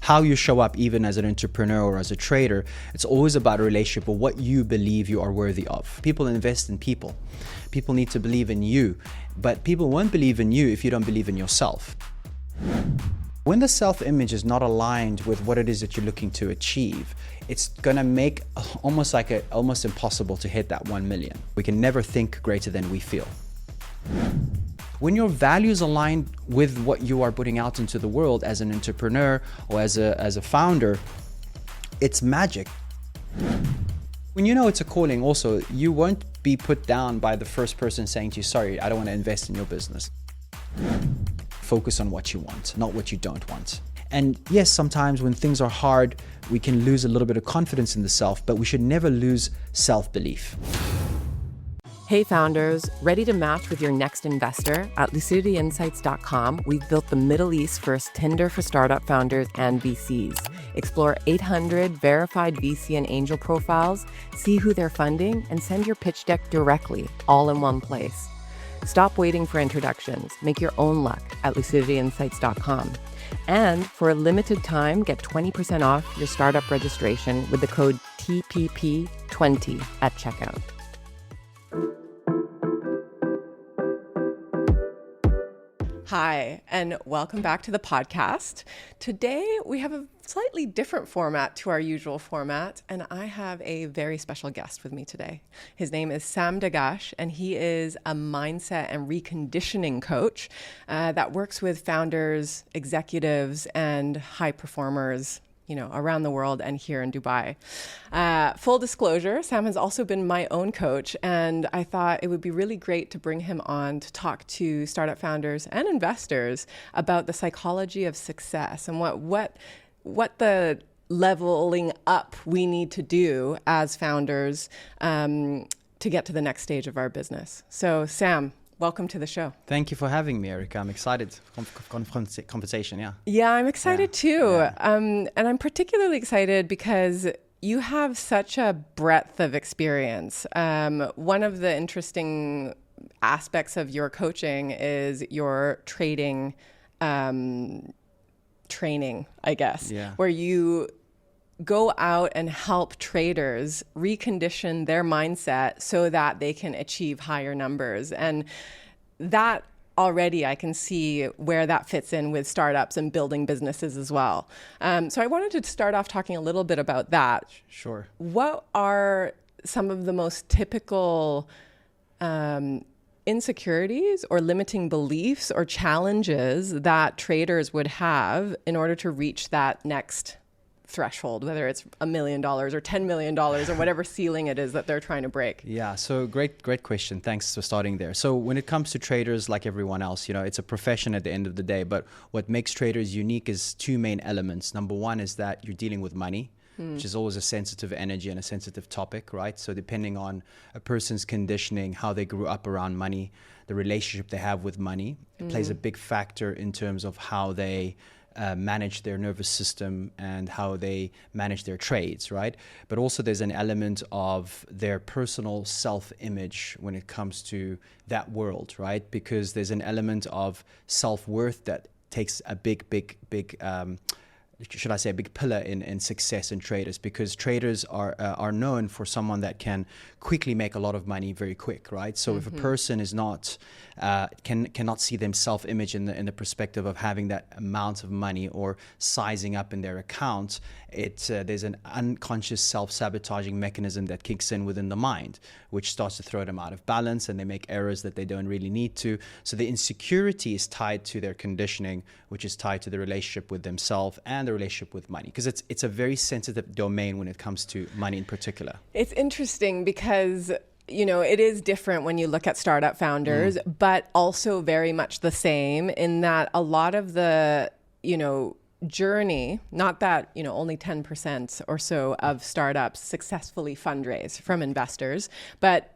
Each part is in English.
how you show up even as an entrepreneur or as a trader, it's always about a relationship with what you believe you are worthy of. People invest in people. People need to believe in you, but people won't believe in you if you don't believe in yourself. When the self-image is not aligned with what it is that you're looking to achieve, it's gonna make almost impossible to hit that 1 million. We can never think greater than we feel. When your values align with what you are putting out into the world as an entrepreneur or as a founder, it's magic. When you know it's a calling also, you won't be put down by the first person saying to you, sorry, I don't want to invest in your business. Focus on what you want, not what you don't want. And yes, sometimes when things are hard, we can lose a little bit of confidence in the self, but we should never lose self-belief. Hey founders, ready to match with your next investor? At lucidityinsights.com, we've built the Middle East's first Tinder for startup founders and VCs. Explore 800 verified VC and angel profiles, see who they're funding, and send your pitch deck directly, all in one place. Stop waiting for introductions. Make your own luck at lucidityinsights.com. And for a limited time, get 20% off your startup registration with the code TPP20 at checkout. Hi, and welcome back to the podcast. Today, we have a slightly different format to our usual format, and I have a very special guest with me today. His name is Sam Daghash, and he is a mindset and reconditioning coach that works with founders, executives, and high performers, around the world and here in Dubai. Full disclosure, Sam has also been my own coach, and I thought it would be really great to bring him on to talk to startup founders and investors about the psychology of success and what the leveling up we need to do as founders to get to the next stage of our business. So Sam, welcome to the show. Thank you for having me, Erica. I'm excited for conversation, yeah. Yeah, I'm excited too. Yeah. And I'm particularly excited because you have such a breadth of experience. One of the interesting aspects of your coaching is your trading training, I guess, where you go out and help traders recondition their mindset so that they can achieve higher numbers. And that already I can see where that fits in with startups and building businesses as well. So I wanted to start off talking a little bit about that. Sure. What are some of the most typical insecurities or limiting beliefs or challenges that traders would have in order to reach that next threshold, whether it's $1 million or $10 million or whatever ceiling it is that they're trying to break? Yeah, so great question. Thanks for starting there. So when it comes to traders, like everyone else, it's a profession at the end of the day, but what makes traders unique is two main elements. Number one is that you're dealing with money, which is always a sensitive energy and a sensitive topic, right? So depending on a person's conditioning, how they grew up around money, the relationship they have with money, it plays a big factor in terms of how they manage their nervous system and how they manage their trades, right? But also there's an element of their personal self-image when it comes to that world, right? Because there's an element of self-worth that takes a big should I say, a big pillar in success in traders, because traders are known for someone that can quickly make a lot of money very quick, right? So if a person is not cannot see them self-image in the perspective of having that amount of money or sizing up in their account, there's an unconscious self-sabotaging mechanism that kicks in within the mind, which starts to throw them out of balance, and they make errors that they don't really need to. So the insecurity is tied to their conditioning, which is tied to the relationship with themselves and the relationship with money, because it's a very sensitive domain when it comes to money in particular. It's interesting because it is different when you look at startup founders, but also very much the same in that a lot of the journey, not that only 10% or so of startups successfully fundraise from investors, but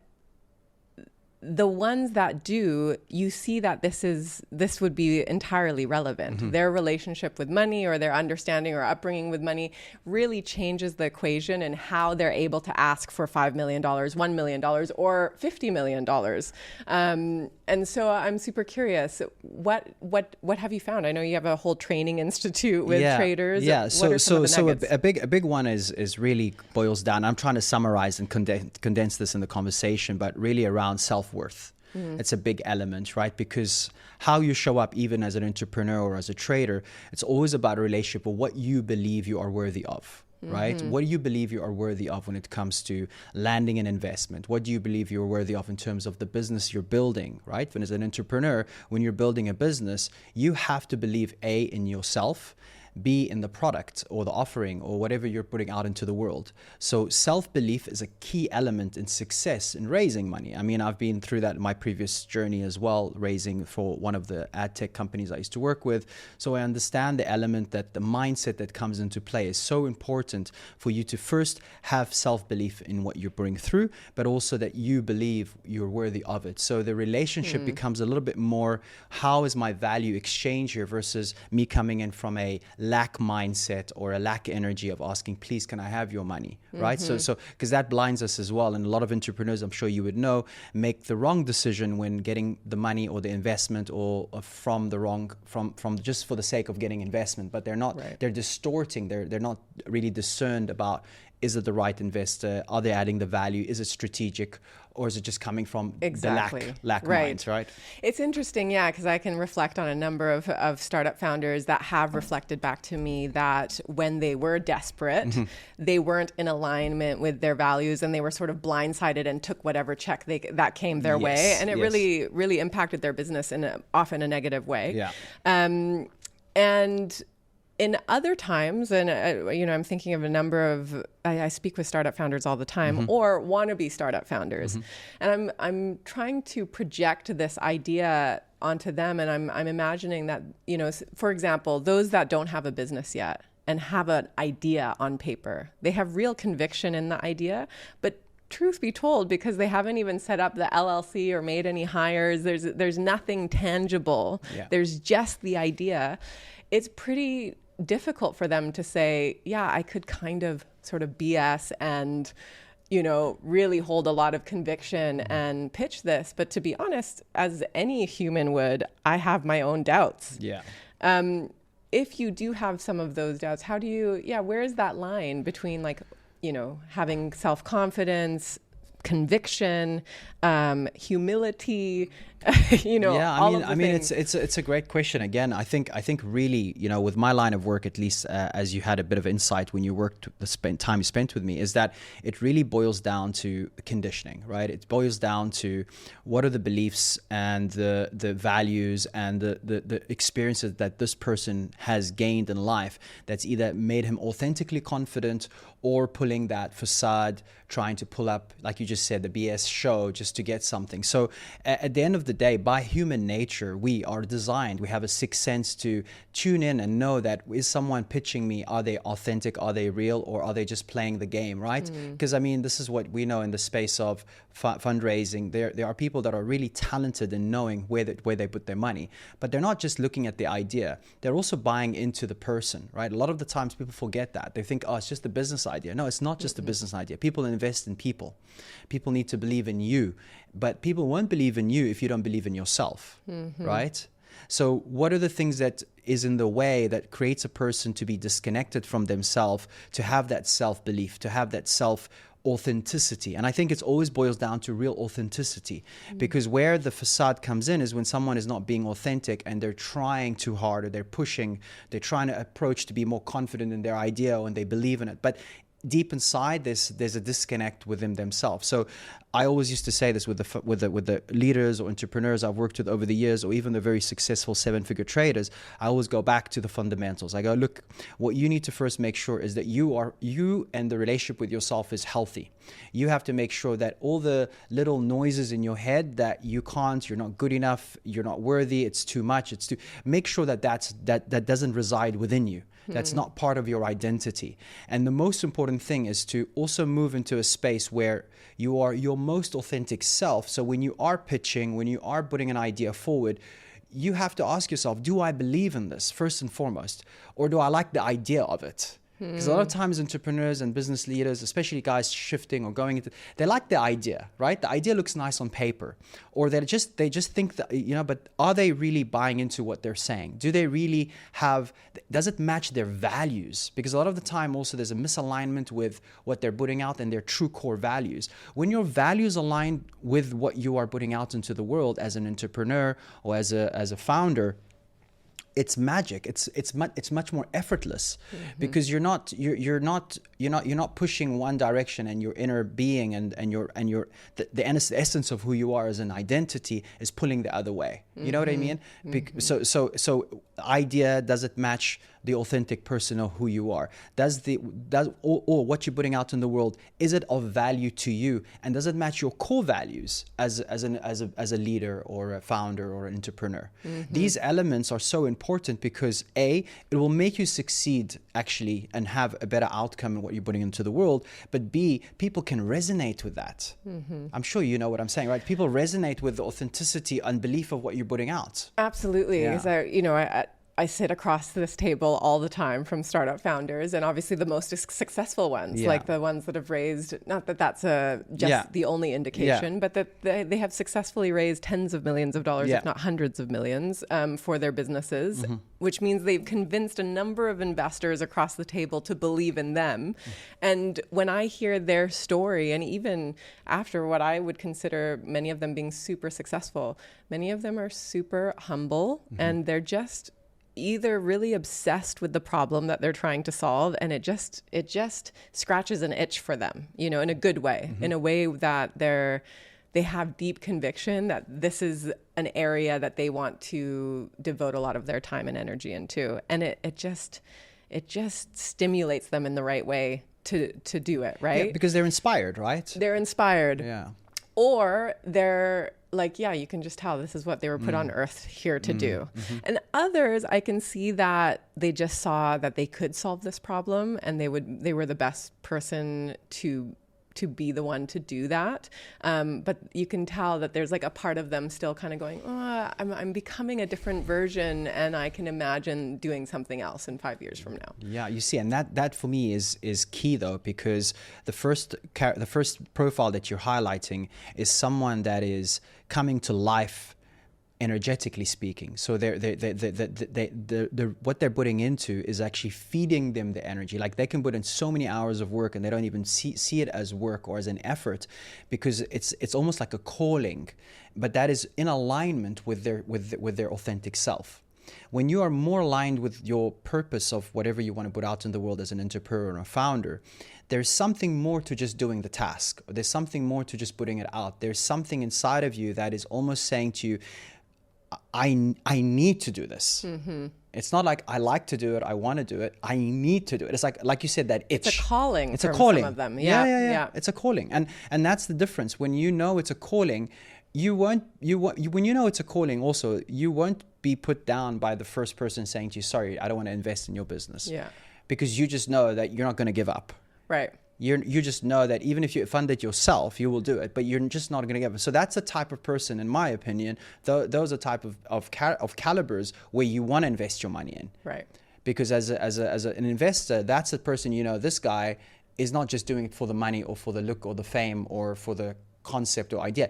the ones that do, you see that this would be entirely relevant. Their relationship with money or their understanding or upbringing with money really changes the equation and how they're able to ask for $5 million, $1 million, or $50 million. And so I'm super curious, what have you found? I know you have a whole training institute with traders. Yeah. So a big one is really boils down. I'm trying to summarize and condense this in the conversation, but really around self-worth. It's a big element, right? Because how you show up even as an entrepreneur or as a trader, it's always about a relationship with what you believe you are worthy of. Right? What do you believe you are worthy of when it comes to landing an investment? What do you believe you're worthy of in terms of the business you're building, right? When as an entrepreneur, when you're building a business, you have to believe A, in yourself, B, in the product or the offering or whatever you're putting out into the world. So self-belief is a key element in success in raising money. I mean, I've been through that in my previous journey as well, raising for one of the ad tech companies I used to work with. So I understand the element that the mindset that comes into play is so important for you to first have self-belief in what you bring through, but also that you believe you're worthy of it. So the relationship becomes a little bit more, how is my value exchange here versus me coming in from a lack mindset or a lack energy of asking, please, can I have your money, right? So because that blinds us as well. And a lot of entrepreneurs, I'm sure you would know, make the wrong decision when getting the money or the investment or from just for the sake of getting investment, but they're not, they're distorting, they're not really discerned about, is it the right investor? Are they adding the value? Is it strategic? Or is it just coming from the lack minds, right? It's interesting, yeah, because I can reflect on a number of startup founders that have reflected back to me that when they were desperate, they weren't in alignment with their values and they were sort of blindsided and took whatever check that came their way. And it really, really impacted their business in often a negative way. Yeah. And in other times, and I'm thinking of a number of, I speak with startup founders all the time, or wannabe startup founders, and I'm trying to project this idea onto them, and I'm imagining that, for example, those that don't have a business yet and have an idea on paper, they have real conviction in the idea, but truth be told, because they haven't even set up the LLC or made any hires, there's nothing tangible. Yeah. There's just the idea. It's pretty difficult for them to say, yeah, I could kind of sort of BS and, really hold a lot of conviction and pitch this. But to be honest, as any human would, I have my own doubts. Yeah. If you do have some of those doubts, how do you, where is that line between having self-confidence, conviction, humility, I mean, it's a great question. Again, I think really, with my line of work, at least as you had a bit of insight when you worked, time you spent with me, is that it really boils down to conditioning, right? It boils down to what are the beliefs and the values and the experiences that this person has gained in life that's either made him authentically confident or pulling that facade, trying to pull up, like you just said, the BS show just to get something. So at the end of the day, by human nature, we are designed, we have a sixth sense to tune in and know that, is someone pitching me, are they authentic, are they real, or are they just playing the game, right? Because this is what we know in the space of fundraising. There are people that are really talented in knowing where they put their money, but they're not just looking at the idea, they're also buying into the person, right? A lot of the times people forget that. They think, it's just a business idea. No, it's not just a business idea. People invest in people. People need to believe in you, but people won't believe in you if you don't believe in yourself, right? So what are the things that is in the way that creates a person to be disconnected from themselves, to have that self-belief, to have that self-authenticity? And I think it always boils down to real authenticity, because where the facade comes in is when someone is not being authentic and they're trying too hard, or they're trying to approach to be more confident in their idea and they believe in it. But deep inside, there's a disconnect within themselves. So I always used to say this with the leaders or entrepreneurs I've worked with over the years, or even the very successful 7-figure traders. I always go back to the fundamentals. I go, look, what you need to first make sure is that you and the relationship with yourself is healthy. You have to make sure that all the little noises in your head that you're not good enough, you're not worthy, it's too much, make sure that doesn't reside within you. That's not part of your identity. And the most important thing is to also move into a space where you are your most authentic self. So when you are pitching, when you are putting an idea forward, you have to ask yourself, do I believe in this first and foremost? Or do I like the idea of it? Because a lot of times entrepreneurs and business leaders, especially guys shifting or going into, they like the idea, right? The idea looks nice on paper, or they just think that, but are they really buying into what they're saying? Do they really does it match their values? Because a lot of the time also there's a misalignment with what they're putting out and their true core values. When your values align with what you are putting out into the world as an entrepreneur or as a founder, it's magic. It's much more effortless, because you're not pushing one direction, and your inner being and the essence of who you are as an identity is pulling the other way. You know what I mean? So idea, does it match the authentic person of who you are? Or what you're putting out in the world, is it of value to you, and does it match your core values as a leader or a founder or an entrepreneur? These elements are so important because A, it will make you succeed actually and have a better outcome in what you're putting into the world, but B, people can resonate with that. I'm sure you know what I'm saying, right? People resonate with the authenticity and belief of what you're putting out. Absolutely. Yeah. Because I sit across this table all the time from startup founders, and obviously the most successful ones, like the ones that have raised, not that that's the only indication, but that they have successfully raised tens of millions of dollars, if not hundreds of millions, for their businesses, which means they've convinced a number of investors across the table to believe in them. And when I hear their story, and even after what I would consider many of them being super successful, many of them are super humble, and they're just either really obsessed with the problem that they're trying to solve, and it just scratches an itch for them, in a good way, in a way that they have deep conviction that this is an area that they want to devote a lot of their time and energy into, and it just stimulates them in the right way to do it, right? Yeah, because they're inspired, right? They're inspired. Yeah. Or they're like, you can just tell this is what they were put on earth here to do. And others, I can see that they just saw that they could solve this problem, and they were the best person to be the one to do that. But you can tell that there's like a part of them still kind of going, I'm becoming a different version, and I can imagine doing something else in 5 years from now. Yeah, you see, and that for me is key though, because the first profile that you're highlighting is someone that is coming to life, energetically speaking. So what they're putting into is actually feeding them the energy. Like they can put in so many hours of work and they don't even see it as work or as an effort, because it's almost like a calling, but that is in alignment with their authentic self. When you are more aligned with your purpose of whatever you want to put out in the world as an entrepreneur or a founder, there's something more to just doing the task. There's something more to just putting it out. There's something inside of you that is almost saying to you, I need to do this. It's not like I like to do it, I want to do it, I need to do it. It's like you said, that itch. It's a calling. It's a calling. Some of them. Yeah. It's a calling, and that's the difference. When you know it's a calling, when you know it's a calling, also you won't be put down by the first person saying to you, sorry, I don't want to invest in your business. Yeah. Because you just know that you're not going to give up. Right. You just know that even if you fund it yourself, you will do it, but you're just not going to give up. So that's the type of person, in my opinion, those are type of calibers where you want to invest your money in. Right. Because as an investor, that's the person, this guy is not just doing it for the money or for the look or the fame or for the concept or idea.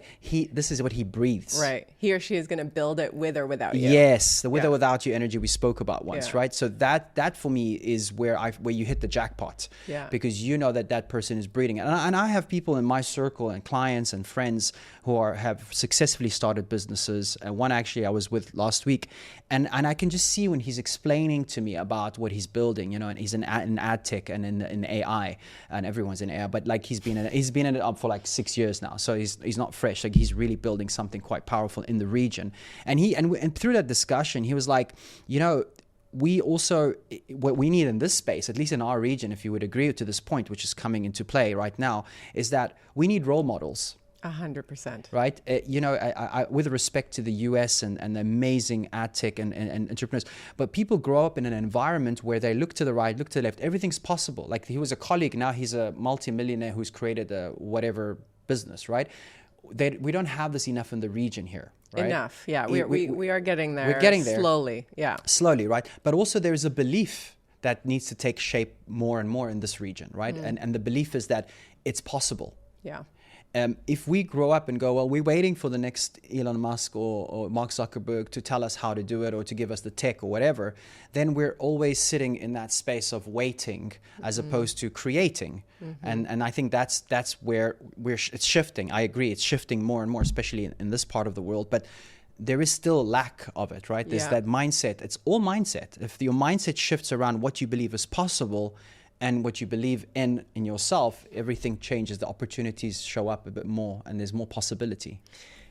This is what he breathes. Right. He or she is going to build it with or without you. Yes, the with or without you energy we spoke about once, right? So that for me is where you hit the jackpot. Yeah. Because you know that person is breathing it. And I have people in my circle and clients and friends who have successfully started businesses. And one actually I was with last week, and I can just see when he's explaining to me about what he's building, and he's in ad tech and in AI, and everyone's in AI, but like he's been in it up for like 6 years now. So he's not fresh. Like he's really building something quite powerful in the region. And through that discussion, he was like, we also, what we need in this space, at least in our region, if you would agree to this point, which is coming into play right now, is that we need role models. 100%. Right? With respect to the US and the amazing ad tech and entrepreneurs, but people grow up in an environment where they look to the right, look to the left, everything's possible. Like he was a colleague, now he's a multimillionaire who's created a whatever business, right? We don't have this enough in the region here. Right? Enough, yeah. We are getting there. We're getting there. Slowly, yeah. Slowly, right? But also there's a belief that needs to take shape more and more in this region, right? And the belief is that it's possible. Yeah. If we grow up and go, well, we're waiting for the next Elon Musk or Mark Zuckerberg to tell us how to do it or to give us the tech or whatever, then we're always sitting in that space of waiting as opposed to creating. And I think that's where it's shifting. I agree, it's shifting more and more, especially in this part of the world. But there is still lack of it, right? There's that mindset. It's all mindset. If your mindset shifts around what you believe is possible and what you believe in yourself, everything changes. The opportunities show up a bit more and there's more possibility.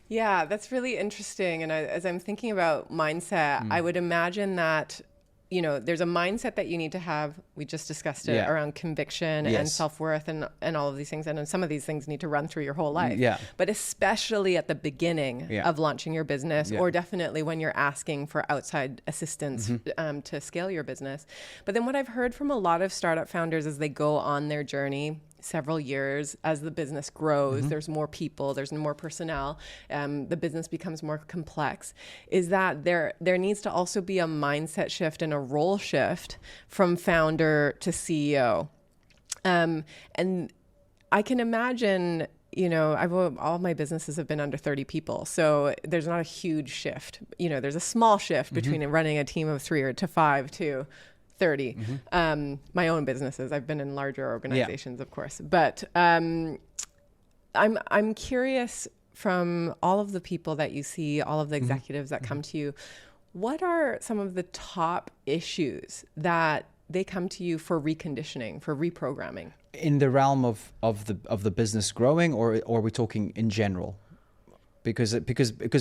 Yeah, that's really interesting. And as I'm thinking about mindset, I would imagine that, there's a mindset that you need to have. We just discussed it around conviction and self-worth and all of these things. And some of these things need to run through your whole life. Yeah. But especially at the beginning of launching your business, or definitely when you're asking for outside assistance to scale your business. But then what I've heard from a lot of startup founders as they go on their journey, several years, as the business grows, there's more people, there's more personnel, the business becomes more complex, is that there needs to also be a mindset shift and a role shift from founder to CEO. And I can imagine, all my businesses have been under 30 people. So there's not a huge shift. There's a small shift between running a team of 3 or to 5 to 30. My own businesses. I've been in larger organizations, of course. But I'm curious, from all of the people that you see, all of the executives that come to you, what are some of the top issues that they come to you for reconditioning, for reprogramming? In the realm of the business growing, or are we talking in general? Because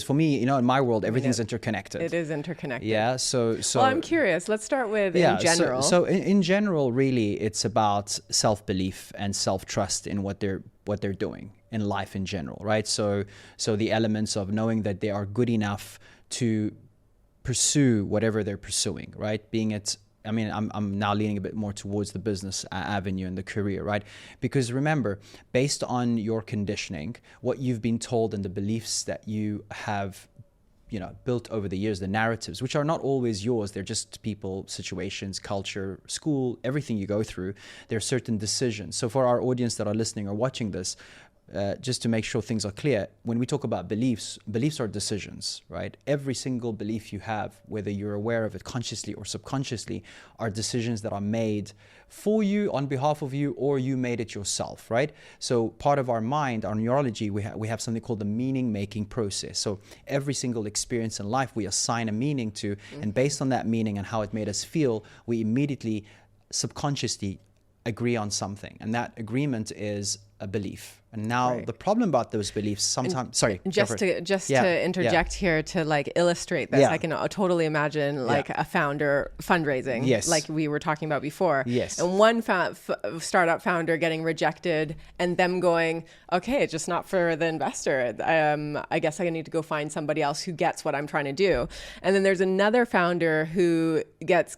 for me, in my world, everything's interconnected. It is interconnected. Yeah. So. Well, I'm curious. Let's start with in general. So in general, really, it's about self-belief and self-trust in what they're doing in life in general, right? So the elements of knowing that they are good enough to pursue whatever they're pursuing, right? I'm now leaning a bit more towards the business avenue and the career, right? Because remember, based on your conditioning, what you've been told and the beliefs that you have, built over the years, the narratives, which are not always yours, they're just people, situations, culture, school, everything you go through, there are certain decisions. So for our audience that are listening or watching this, just to make sure things are clear, when we talk about beliefs are decisions, right? Every single belief you have, whether you're aware of it consciously or subconsciously, are decisions that are made for you, on behalf of you, or you made it yourself, right? So part of our mind, our neurology, we have something called the meaning-making process. So every single experience in life, we assign a meaning to, and based on that meaning and how it made us feel, we immediately, subconsciously agree on something. And that agreement is a belief. And now the problem about those beliefs sometimes, just to interject here to illustrate this, I can totally imagine a founder fundraising, like we were talking about before. Yes. And one startup founder getting rejected and them going, okay, it's just not for the investor. I guess I need to go find somebody else who gets what I'm trying to do. And then there's another founder who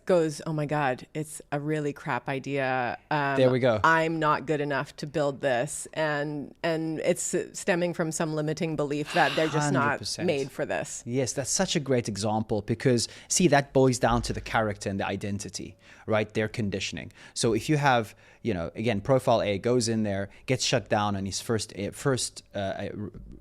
goes, oh my God, it's a really crap idea. There we go. I'm not good enough to build this. And it's stemming from some limiting belief that they're just 100%. Not made for this. Yes, that's such a great example, because see, that boils down to the character and the identity, right? Their conditioning. So if you have, again, profile A goes in there, gets shut down on his first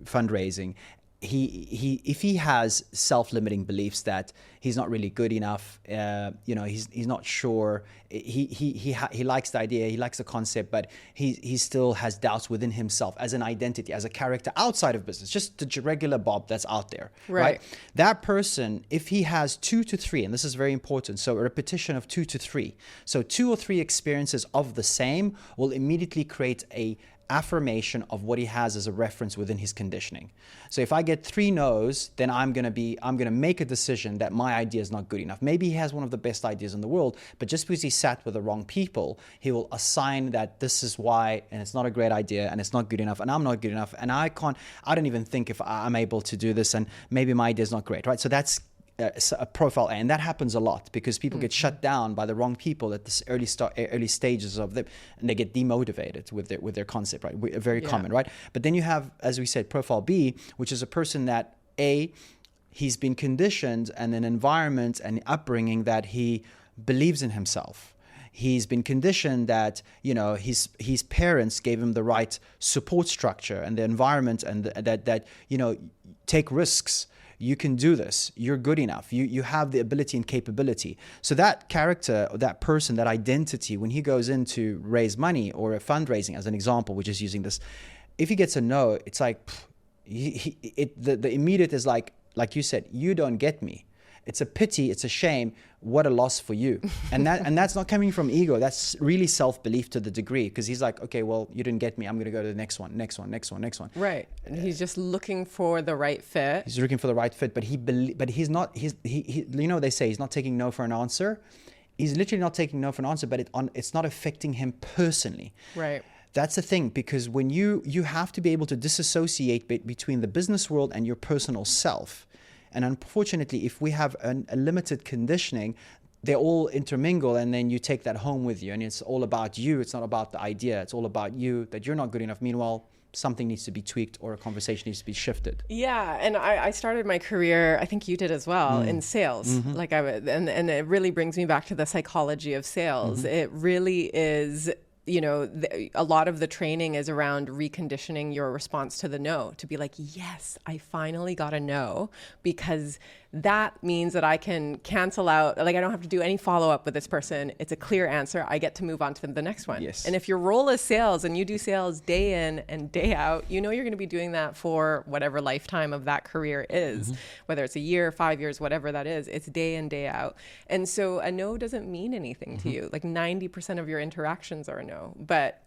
fundraising. If he has self-limiting beliefs that he's not really good enough, he's not sure, he likes the idea, he likes the concept, but he still has doubts within himself as an identity, as a character outside of business, just the regular Bob that's out there, right? That person, if he has 2 to 3, and this is very important, so a repetition of 2 to 3, so 2 or 3 experiences of the same will immediately create a affirmation of what he has as a reference within his conditioning. So if I get 3 no's, then I'm going to make a decision that my idea is not good enough. Maybe he has one of the best ideas in the world, but just because he sat with the wrong people, he will assign that this is why, and it's not a great idea, and it's not good enough, and I'm not good enough, and I don't even think if I'm able to do this, and maybe my idea is not great, right? So that's a profile A, and that happens a lot because people get shut down by the wrong people at this early stages of them, and they get demotivated with their concept, right? Very common, right? But then you have, as we said, profile B, which is a person that he's been conditioned in an environment and upbringing that he believes in himself. He's been conditioned that, his parents gave him the right support structure and the environment, and that take risks. You can do this. You're good enough. You have the ability and capability. So that character, that person, that identity, when he goes in to raise money or a fundraising, as an example, which is using this, if he gets a no, it's like the immediate is like you said, you don't get me. It's a pity. It's a shame. What a loss for you. And that's not coming from ego. That's really self-belief to the degree, because he's like, okay, well, you didn't get me. I'm going to go to the next one. Right. And he's just looking for the right fit. He's looking for the right fit, but he's not. They say he's not taking no for an answer. He's literally not taking no for an answer, but it's not affecting him personally. Right. That's the thing, because when you have to be able to disassociate between the business world and your personal self. And unfortunately, if we have a limited conditioning, they all intermingle, and then you take that home with you, and it's all about you. It's not about the idea. It's all about you, that you're not good enough. Meanwhile, something needs to be tweaked, or a conversation needs to be shifted. Yeah, and I started my career, I think you did as well, in sales. Mm-hmm. And it really brings me back to the psychology of sales. Mm-hmm. It really is. A lot of the training is around reconditioning your response to the no, to be like, yes, I finally got a no, because that means that I can cancel out, like I don't have to do any follow-up with this person. It's a clear answer. I get to move on to the next one. Yes. And if your role is sales and you do sales day in and day out, you're going to be doing that for whatever lifetime of that career is, whether it's a year, 5 years, whatever that is, it's day in, day out. And so a no doesn't mean anything to you. Like 90% of your interactions are a no, but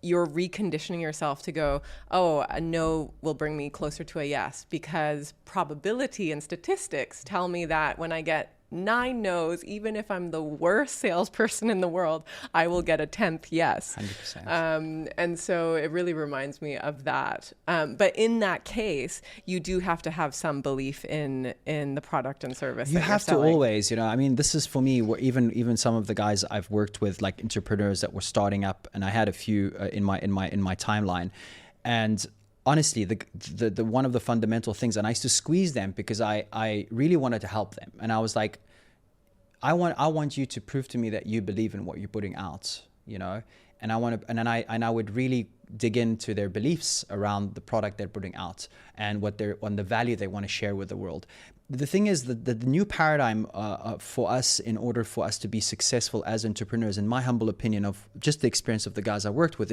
you're reconditioning yourself to go, oh, a no will bring me closer to a yes, because probability and statistics tell me that when I get 9 no's, even if I'm the worst salesperson in the world, I will get a 10th yes. 100%. And so it really reminds me of that. But in that case, you do have to have some belief in the product and service. You have to always, this is for me, where even some of the guys I've worked with, like entrepreneurs that were starting up, and I had a few in my timeline, and honestly, the one of the fundamental things, and I used to squeeze them because I really wanted to help them, and I was like, I want you to prove to me that you believe in what you're putting out, and I would really dig into their beliefs around the product they're putting out and on the value they want to share with the world. The thing is that the new paradigm for us, in order for us to be successful as entrepreneurs, in my humble opinion of just the experience of the guys I worked with,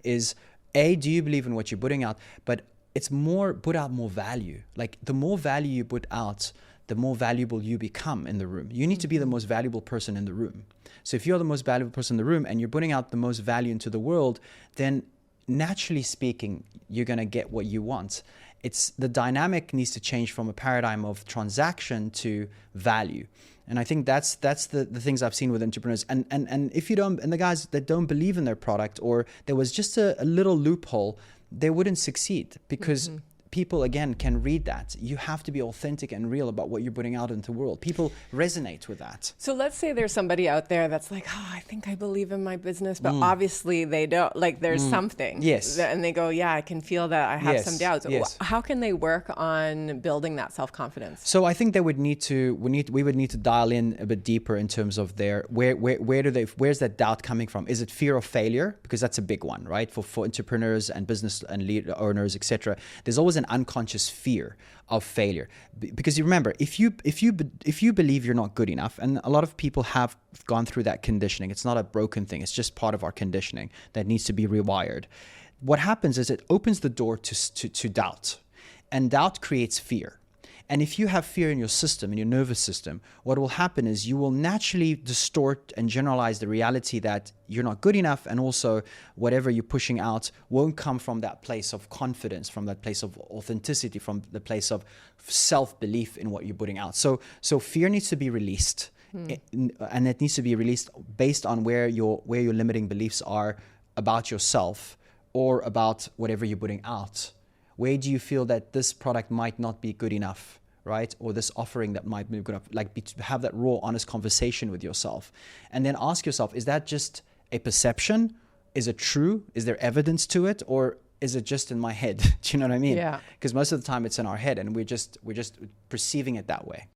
is do you believe in what you're putting out? But it's put out more value. Like the more value you put out, the more valuable you become in the room. You need to be the most valuable person in the room. So if you're the most valuable person in the room and you're putting out the most value into the world, then naturally speaking, you're going to get what you want. The dynamic needs to change from a paradigm of transaction to value. And I think that's the things I've seen with entrepreneurs. And if you don't, and the guys that don't believe in their product, or there was just a little loophole, they wouldn't succeed, because people, again, can read that. You have to be authentic and real about what you're putting out into the world. People resonate with that. So let's say there's somebody out there that's like, oh, I think I believe in my business, but obviously they don't. Like there's something. Yes. And they go, yeah, I can feel that I have some doubts. Yes. How can they work on building that self-confidence? So I think we would need to dial in a bit deeper in terms of where's that doubt coming from? Is it fear of failure? Because that's a big one, right? For entrepreneurs and business and lead owners, etc. There's always an unconscious fear of failure, because you remember, if you believe you're not good enough, and a lot of people have gone through that conditioning. It's not a broken thing. It's just part of our conditioning that needs to be rewired. What happens is it opens the door to doubt, and doubt creates fear. And if you have fear in your system, in your nervous system, what will happen is you will naturally distort and generalize the reality that you're not good enough, and also whatever you're pushing out won't come from that place of confidence, from that place of authenticity, from the place of self-belief in what you're putting out. So fear needs to be released. And it needs to be released based on where your limiting beliefs are about yourself or about whatever you're putting out. Where do you feel that this product might not be good enough, right? Or this offering that might be good enough, have that raw, honest conversation with yourself. And then ask yourself, is that just a perception? Is it true? Is there evidence to it? Or is it just in my head? Do you know what I mean? Yeah. Because most of the time it's in our head and we're just perceiving it that way.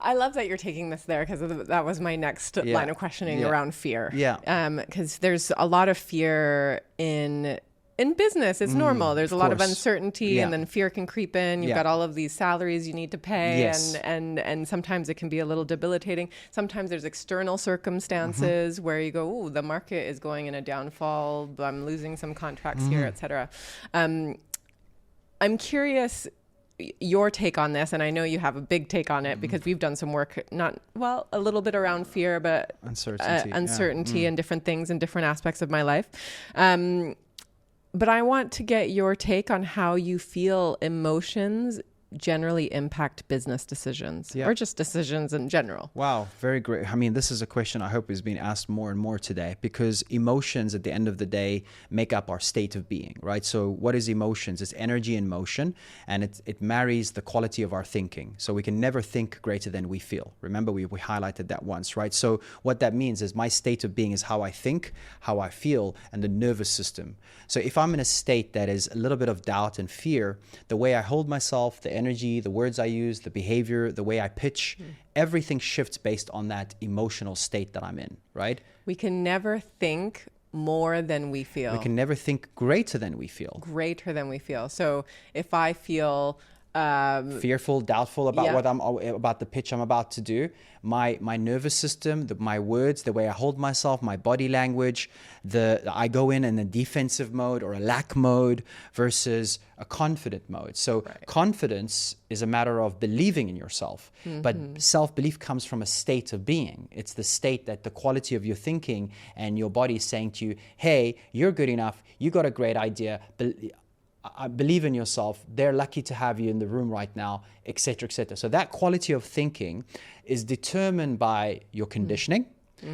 I love that you're taking this there, because that was my next line of questioning around fear. Yeah. Because there's a lot of fear in business. It's normal. There's a lot of uncertainty, and then fear can creep in. You've got all of these salaries you need to pay, and sometimes it can be a little debilitating. Sometimes there's external circumstances where you go, "Ooh, the market is going in a downfall. I'm losing some contracts here, etc." I'm curious your take on this, and I know you have a big take on it because we've done some work, a little bit around fear, but uncertainty and different things in different aspects of my life. But I want to get your take on how you feel emotions generally impact business decisions or just decisions in general. Wow, very great. I mean, this is a question I hope is being asked more and more today, because emotions at the end of the day make up our state of being, right? So what is emotions? It's energy in motion, and it marries the quality of our thinking. So we can never think greater than we feel. Remember, we highlighted that once, right? So what that means is my state of being is how I think, how I feel, and the nervous system. So if I'm in a state that is a little bit of doubt and fear, the way I hold myself, the energy, the words I use, the behavior, the way I pitch, everything shifts based on that emotional state that I'm in, right? We can never think more than we feel. We can never think greater than we feel. Greater than we feel. So if I feel fearful, doubtful about about the pitch I'm about to do, my nervous system, my words, the way I hold myself, my body language, I go in a defensive mode or a lack mode versus a confident mode. So confidence is a matter of believing in yourself, but self-belief comes from a state of being. It's the state that the quality of your thinking and your body is saying to you, hey, you're good enough, you got a great idea, I believe in yourself, they're lucky to have you in the room right now, etc., etc. So that quality of thinking is determined by your conditioning.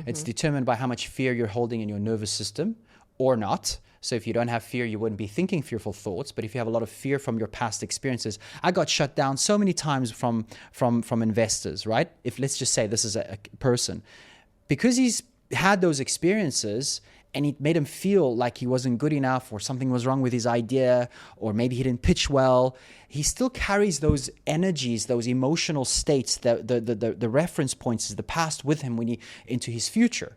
It's determined by how much fear you're holding in your nervous system or not. So if you don't have fear, you wouldn't be thinking fearful thoughts. But if you have a lot of fear from your past experiences, I got shut down so many times from investors, right? If let's just say this is a person, because he's had those experiences, and it made him feel like he wasn't good enough, or something was wrong with his idea, or maybe he didn't pitch well. He still carries those energies, those emotional states, the reference points, the past with him into his future.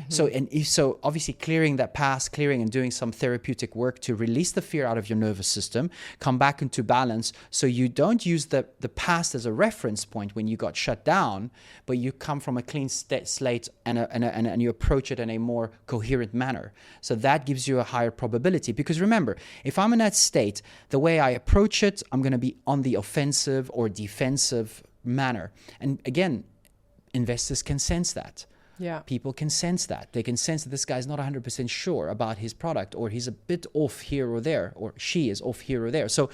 So obviously clearing that past, and doing some therapeutic work to release the fear out of your nervous system, come back into balance, so you don't use the past as a reference point when you got shut down, but you come from a clean slate and you approach it in a more coherent manner. So that gives you a higher probability. Because remember, if I'm in that state, the way I approach it, I'm going to be on the offensive or defensive manner. And again, investors can sense that. Yeah. People can sense that. They can sense that this guy's not 100% sure about his product, or he's a bit off here or there, or she is off here or there. So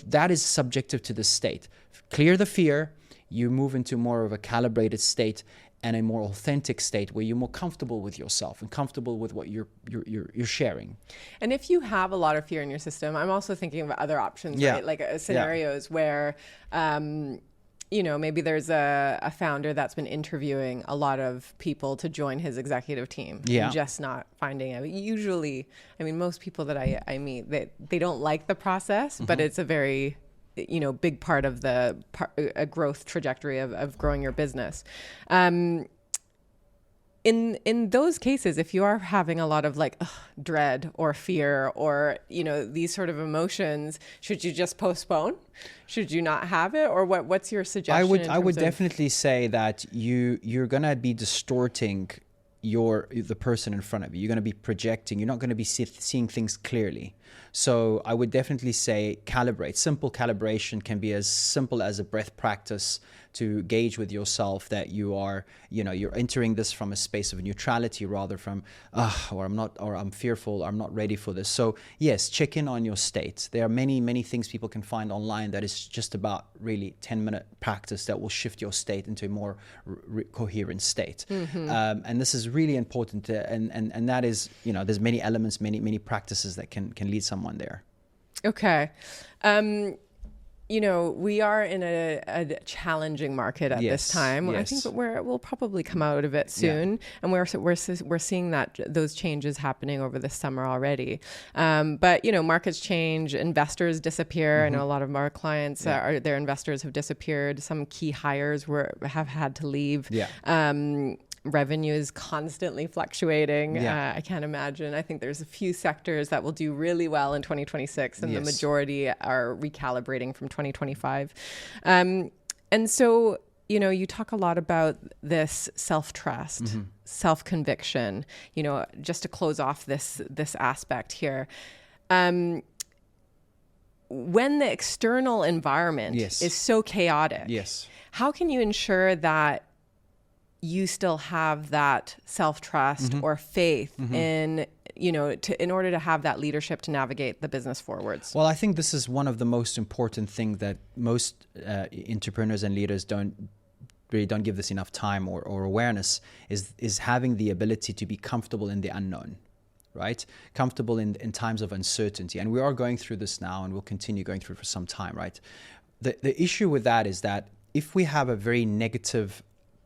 that is subjective to the state. Clear the fear, you move into more of a calibrated state and a more authentic state where you're more comfortable with yourself and comfortable with what you're sharing. And if you have a lot of fear in your system, I'm also thinking of other options, right? Like scenarios where, maybe there's a founder that's been interviewing a lot of people to join his executive team and just not finding it. Usually, most people that I meet, they don't like the process, but it's a very big part of a growth trajectory of growing your business. In those cases, if you are having a lot of dread or fear or, these sort of emotions, should you just postpone? Should you not have it? Or what's your suggestion? I would definitely say that you're going to be distorting you're the person in front of you. You're going to be projecting. You're not going to be seeing things clearly. So I would definitely say calibrate. Simple calibration can be as simple as a breath practice to gauge with yourself that you are, you're entering this from a space of neutrality rather from, I'm fearful, or I'm not ready for this. So yes, check in on your state. There are many, many things people can find online that is just about really 10-minute practice that will shift your state into a more coherent state. And this is really important. And that is, there's many elements, many practices that can lead someone there. Okay. We are in a challenging market at this time. Yes. I think that we'll probably come out of it soon, and we're seeing that those changes happening over the summer already. But markets change, investors disappear. I know a lot of our clients, their investors have disappeared. Some key hires have had to leave. Revenue is constantly fluctuating. I can't imagine. I think there's a few sectors that will do really well in 2026, and the majority are recalibrating from 2025. And so, you talk a lot about this self-trust, self-conviction, just to close off this aspect here. When the external environment is so chaotic, how can you ensure that you still have that self-trust or faith in, in order to have that leadership to navigate the business forwards? Well, I think this is one of the most important things that most entrepreneurs and leaders don't give this enough time or awareness is having the ability to be comfortable in the unknown, right? Comfortable in times of uncertainty. And we are going through this now, and we'll continue going through it for some time, right? The issue with that is that if we have a very negative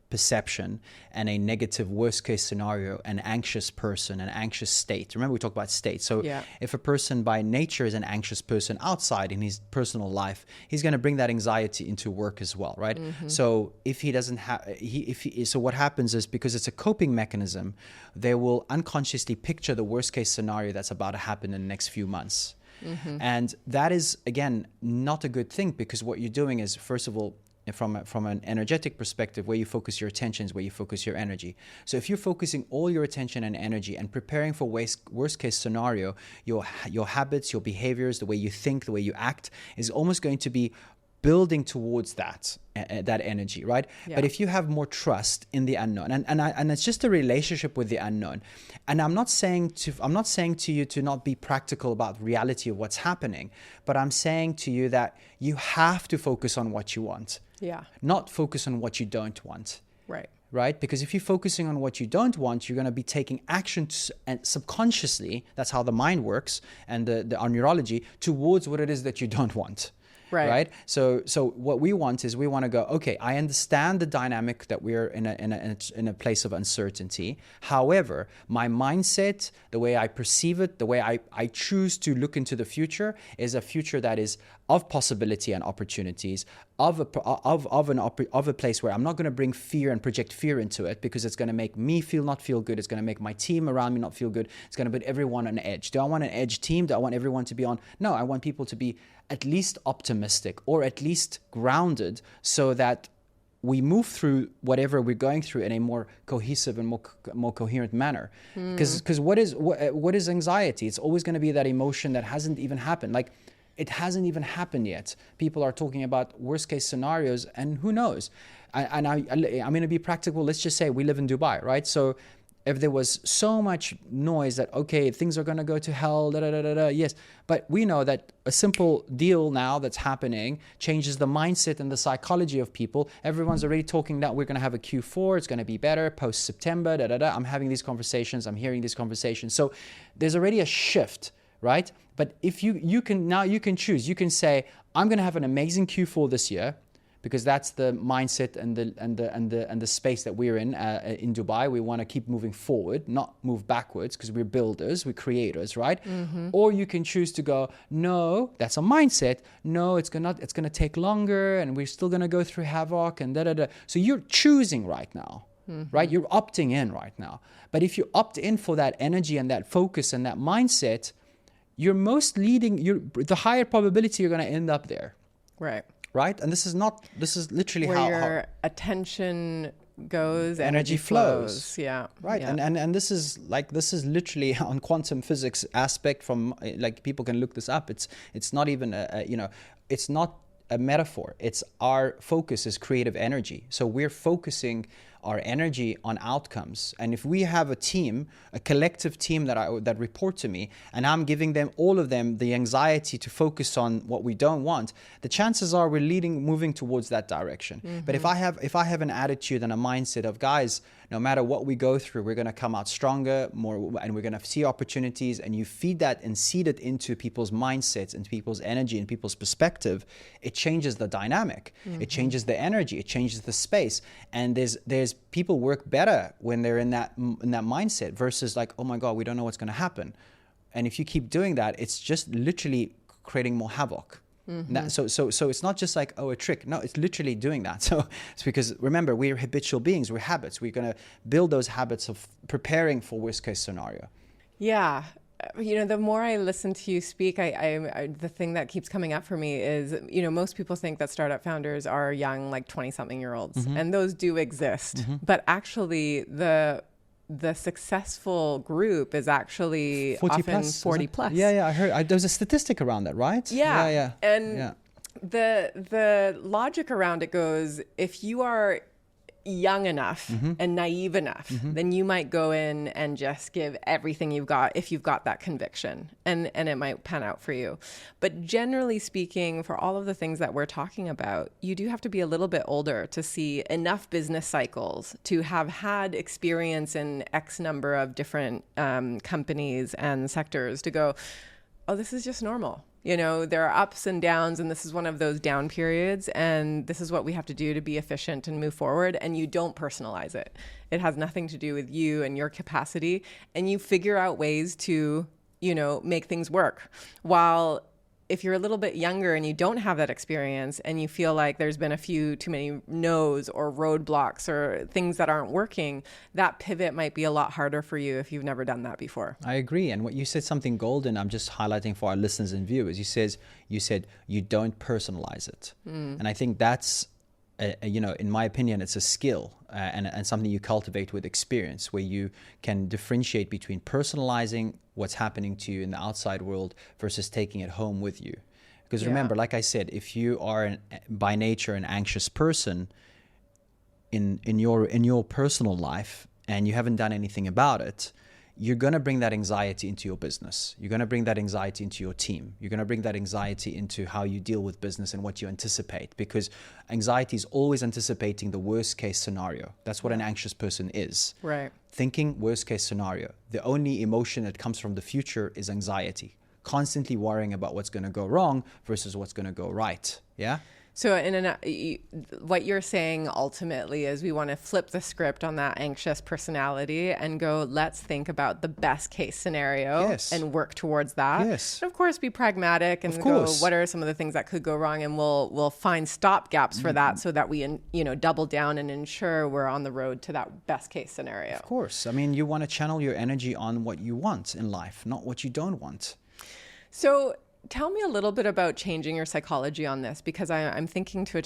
perception and a negative worst case scenario, an anxious person, an anxious state. Remember, we talked about state. So if a person by nature is an anxious person outside in his personal life, he's going to bring that anxiety into work as well, right? So if he doesn't have, so what happens is, because it's a coping mechanism, they will unconsciously picture the worst case scenario that's about to happen in the next few months. And that is, again, not a good thing, because what you're doing is, first of all, from an energetic perspective, where you focus your attention is where you focus your energy. So if you're focusing all your attention and energy and preparing for worst case scenario, your habits, your behaviors, the way you think, the way you act is almost going to be building towards that energy, right? But if you have more trust in the unknown, and it's just a relationship with the unknown, and I'm not saying to you to not be practical about the reality of what's happening, but I'm saying to you that you have to focus on what you want, not focus on what you don't want, right? Because if you're focusing on what you don't want, you're going to be taking action and subconsciously, that's how the mind works, and our neurology, towards what it is that you don't want. Right. So what we want is, we want to go, okay, I understand the dynamic that we're in a place of uncertainty. However, my mindset, the way I perceive it, the way I choose to look into the future is a future that is of possibility and opportunities, of a place where I'm not going to bring fear and project fear into it, because it's going to make me not feel good. It's going to make my team around me not feel good. It's going to put everyone on edge. Do I want an edge team? Do I want everyone to be on? No, I want people to be at least optimistic, or at least grounded, so that we move through whatever we're going through in a more cohesive and more coherent manner. Because what is anxiety? It's always going to be that emotion that hasn't even happened. Like, it hasn't even happened yet. People are talking about worst case scenarios, and who knows? I'm going to be practical. Let's just say we live in Dubai, right? So if there was so much noise that, okay, things are going to go to hell, yes. But we know that a simple deal now that's happening changes the mindset and the psychology of people. Everyone's already talking that we're going to have a Q4. It's going to be better post-September, I'm having these conversations. I'm hearing these conversations. So there's already a shift, right? But if you can choose. You can say, I'm going to have an amazing Q4 this year, because that's the mindset and the space that we're in Dubai. We want to keep moving forward, not move backwards, because we're builders, we're creators, right? Or you can choose to go, no, that's a mindset. No, it's gonna take longer, and we're still gonna go through havoc and So you're choosing right now, right? You're opting in right now. But if you opt in for that energy and that focus and that mindset, you're the higher probability you're gonna end up there, right? And this is literally where how your attention goes, energy flows. Yeah. Right. Yeah. And this is literally on quantum physics aspect from like people can look this up. It's not even it's not a metaphor. It's our focus is creative energy. So we're focusing our energy on outcomes. And if we have a team, a collective team that report to me, and I'm giving them, all of them, the anxiety to focus on what we don't want, the chances are we're moving towards that direction. Mm-hmm. But if I have an attitude and a mindset of, guys, no matter what we go through, we're going to come out stronger, more, and we're going to see opportunities, and you feed that and seed it into people's mindsets and people's energy and people's perspective, it changes the dynamic. Mm-hmm. It changes the energy. It changes the space. And there's people work better when they're in that mindset versus like, oh my God, we don't know what's going to happen. And if you keep doing that, it's just literally creating more havoc. Mm-hmm. So it's not just like, oh, a trick. No, it's literally doing that. So it's because, remember, we're habitual beings. We're habits. We're going to build those habits of preparing for worst case scenario. Yeah. The more I listen to you speak, I the thing that keeps coming up for me is, most people think that startup founders are young, like 20-something-year-olds, mm-hmm. and those do exist. Mm-hmm. But actually, the successful group is actually 40 often plus, 40 plus. Yeah, I heard. There's a statistic around that, right? Yeah. And the logic around it goes, if you are young enough mm-hmm. and naive enough, mm-hmm. then you might go in and just give everything you've got if you've got that conviction, and it might pan out for you. But generally speaking, for all of the things that we're talking about, you do have to be a little bit older to see enough business cycles, to have had experience in X number of different companies and sectors to go, oh, this is just normal. There are ups and downs, and this is one of those down periods, and this is what we have to do to be efficient and move forward. And you don't personalize it. It has nothing to do with you and your capacity, and you figure out ways to, make things work. While if you're a little bit younger and you don't have that experience, and you feel like there's been a few too many no's or roadblocks or things that aren't working, that pivot might be a lot harder for you if you've never done that before. I agree. And what you said, something golden, I'm just highlighting for our listeners and viewers. You said you don't personalize it. And I think that's, in my opinion, it's a skill and something you cultivate with experience, where you can differentiate between personalizing what's happening to you in the outside world versus taking it home with you. Because remember, like I said, if you are by nature an anxious person in your personal life and you haven't done anything about it, you're going to bring that anxiety into your business. You're going to bring that anxiety into your team. You're going to bring that anxiety into how you deal with business and what you anticipate, because anxiety is always anticipating the worst case scenario. That's what an anxious person is. Right. Thinking worst case scenario. The only emotion that comes from the future is anxiety. Constantly worrying about what's going to go wrong versus what's going to go right. Yeah? So what you're saying ultimately is we want to flip the script on that anxious personality and go, let's think about the best case scenario and work towards that. Yes. And of course, be pragmatic and go, what are some of the things that could go wrong? And we'll find stop gaps for that so that we, double down and ensure we're on the road to that best case scenario. Of course. I mean, you want to channel your energy on what you want in life, not what you don't want. So tell me a little bit about changing your psychology on this, because I'm thinking to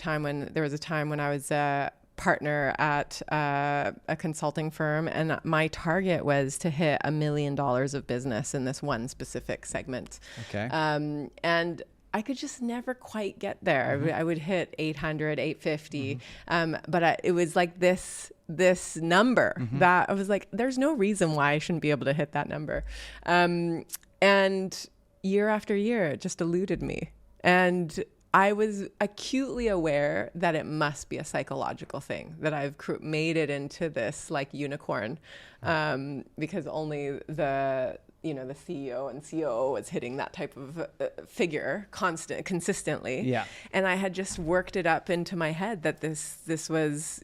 there was a time when I was a partner at a consulting firm, and my target was to hit $1 million of business in this one specific segment. Okay. And I could just never quite get there. Mm-hmm. I would hit 800, 850. Mm-hmm. But it was like this number mm-hmm. that I was like, there's no reason why I shouldn't be able to hit that number. And year after year, it just eluded me. And I was acutely aware that it must be a psychological thing, that I've made it into this like unicorn, because only the CEO and COO was hitting that type of figure consistently. Yeah. And I had just worked it up into my head that this was,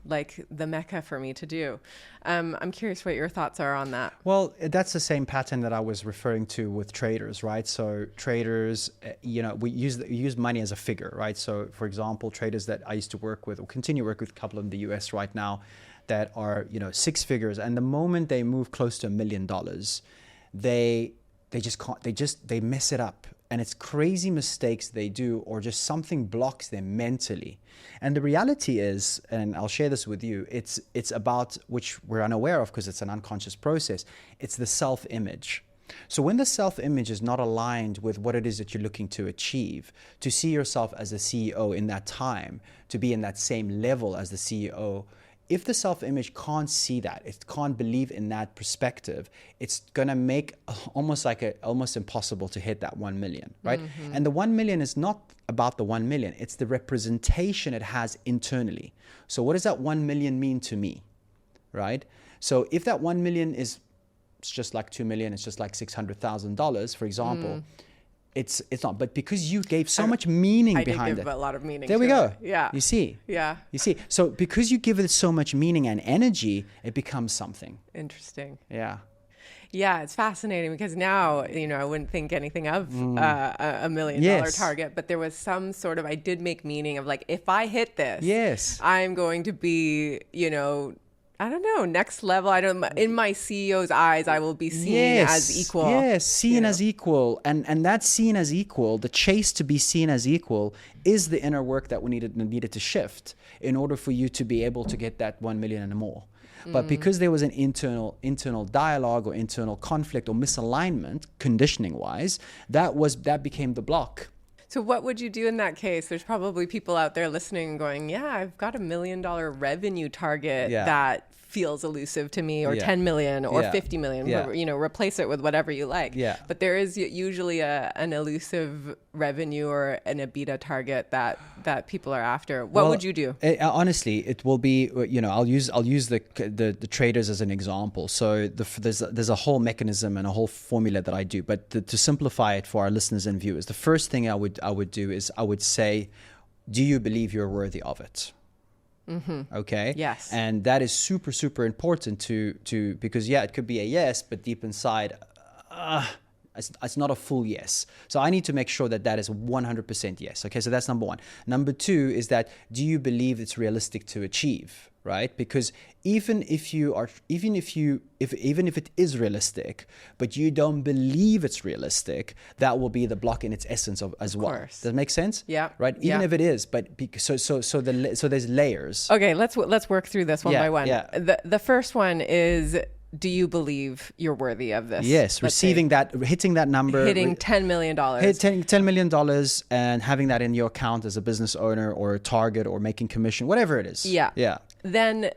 like the mecca for me to do. I'm curious what your thoughts are on that. Well, that's the same pattern that I was referring to with traders, right? So traders, we use money as a figure, right? So for example, traders that I used to work with or continue to work with a couple in the US right now that are, six figures. And the moment they move close to $1 million, they just can't, they mess it up. and it's crazy mistakes they do, or just something blocks them mentally. And the reality is, and I'll share this with you, it's about, which we're unaware of because it's an unconscious process, it's the self-image. So when the self-image is not aligned with what it is that you're looking to achieve, to see yourself as a CEO in that time, to be in that same level as the CEO, if the self-image can't see that, it can't believe in that perspective, it's going to make almost impossible to hit that 1 million, right? Mm-hmm. And the 1 million is not about the 1 million. It's the representation it has internally. So what does that 1 million mean to me, right? So if that 1 million it's just like 2 million, it's just like $600,000, for example, it's not. But because you gave so much meaning behind it. I did give a lot of meaning. There we go. Yeah. You see? Yeah. You see? So because you give it so much meaning and energy, it becomes something. Interesting. Yeah. Yeah, it's fascinating because now, I wouldn't think anything of a $1 million target, but there was some sort of, I did make meaning of like, if I hit this, I'm going to be, I don't know, next level. In my CEO's eyes, I will be seen as equal. Yes, seen as equal. And that seen as equal, the chase to be seen as equal, is the inner work that we needed to shift in order for you to be able to get that 1 million and more. But because there was an internal dialogue or internal conflict or misalignment, conditioning wise, that became the block. So what would you do in that case? There's probably people out there listening and going, yeah, I've got $1 million revenue target that feels elusive to me, or 10 million or 50 million, replace it with whatever you like. Yeah. But there is usually an elusive revenue or an EBITDA target that people are after. What would you do? Honestly, it will be, I'll use the traders as an example. So there's a whole mechanism and a whole formula that I do, but to simplify it for our listeners and viewers, the first thing I would do is I would say, do you believe you're worthy of it? Mm-hmm. Okay. Yes. And that is super, super important to because it could be a yes, but deep inside, it's not a full yes. So I need to make sure that is 100% yes. Okay. So that's number one. Number two is that, do you believe it's realistic to achieve? Right? Because even if it is realistic, but you don't believe it's realistic, that will be the block in its essence as well. Does that make sense? Yeah. Right. Even if it is, but so there's layers. Okay. Let's work through this one by one. Yeah. The first one is, do you believe you're worthy of this? Yes, hitting that number. Hitting $10 million. Hitting $10 million and having that in your account as a business owner or a target or making commission, whatever it is. Yeah. Yeah. Then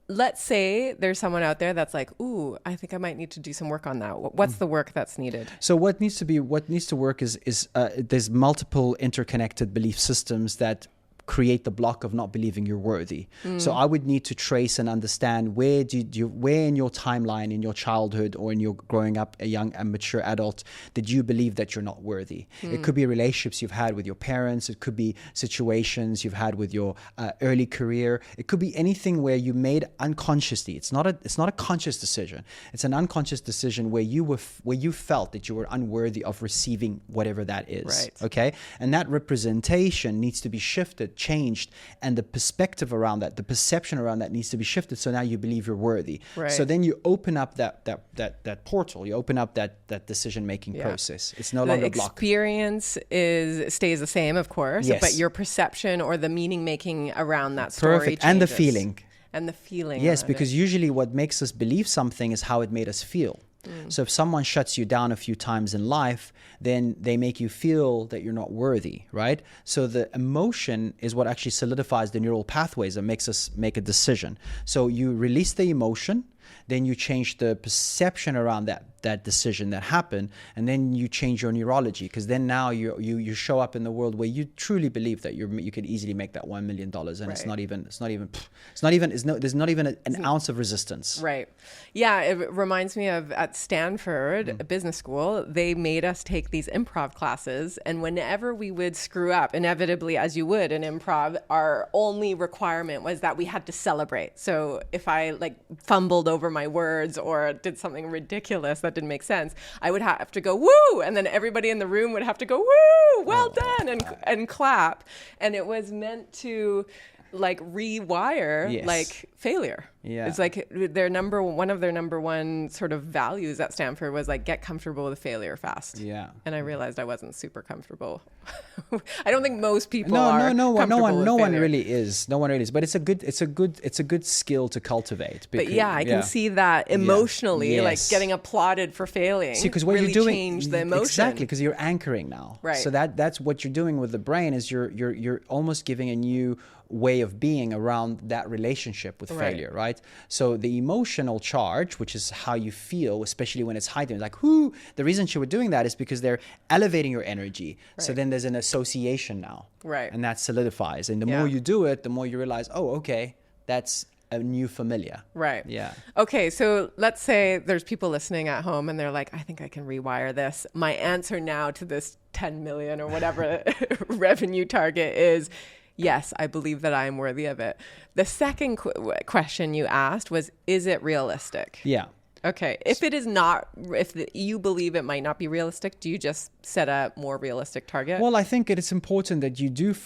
let's say there's someone out there that's like, ooh, I think I might need to do some work on that. What's the work that's needed? So what needs to work is there's multiple interconnected belief systems that create the block of not believing you're worthy. So I would need to trace and understand where in your timeline, in your childhood or in your growing up a young and mature adult, did you believe that you're not worthy? It could be relationships you've had with your parents. It could be situations you've had with your early career. It could be anything where you made unconsciously. It's not a conscious decision. It's an unconscious decision where you felt that you were unworthy of receiving whatever that is. Right. Okay? And that representation needs to be shifted, changed, and the perspective around that, the perception around that needs to be shifted. So now you believe you're worthy. Right. So then you open up that portal. You open up that decision-making process. It's no longer blocked. The experience stays the same, of course, but your perception or the meaning making around that story changes. And the feeling. And the feeling. Yes, because usually what makes us believe something is how it made us feel. So if someone shuts you down a few times in life, then they make you feel that you're not worthy, right? So the emotion is what actually solidifies the neural pathways and makes us make a decision. So you release the emotion, then you change the perception around that decision that happened, and then you change your neurology, because then now you show up in the world where you truly believe that you could easily make that $1 million, and there's not even an ounce of resistance. Right. Yeah, it reminds me of at Stanford Business School, they made us take these improv classes, and whenever we would screw up, inevitably as you would in improv, our only requirement was that we had to celebrate. So if I fumbled over my words or did something ridiculous that didn't make sense, I would have to go woo, and then everybody in the room would have to go woo, well done, and clap. And it was meant to rewire failure. Yeah. It's like one of their number one sort of values at Stanford was like, get comfortable with failure fast. Yeah. And I realized I wasn't super comfortable. I don't think most people No are. no one failure. really is. No one really is. But it's a good skill to cultivate. But yeah, I can see that emotionally, Yes. like getting applauded for failing. See, because what really you're doing, change the emotion. exactly, because you're anchoring now. Right. So that's what you're doing with the brain is you're almost giving a new way of being around that relationship with failure, right? So the emotional charge, which is how you feel, especially when it's heightened, like, whoo, the reason you were doing that is because they're elevating your energy. Right. So then there's an association now. Right. And that solidifies. And the more you do it, the more you realize, oh, okay, that's a new familiar. Right. Yeah. Okay, so let's say there's people listening at home and they're like, I think I can rewire this. My answer now to this 10 million or whatever revenue target is, yes, I believe that I am worthy of it. The second question you asked was, is it realistic? Yeah. Okay. If it is not, you believe it might not be realistic, do you just set a more realistic target? Well, I think it's important that you do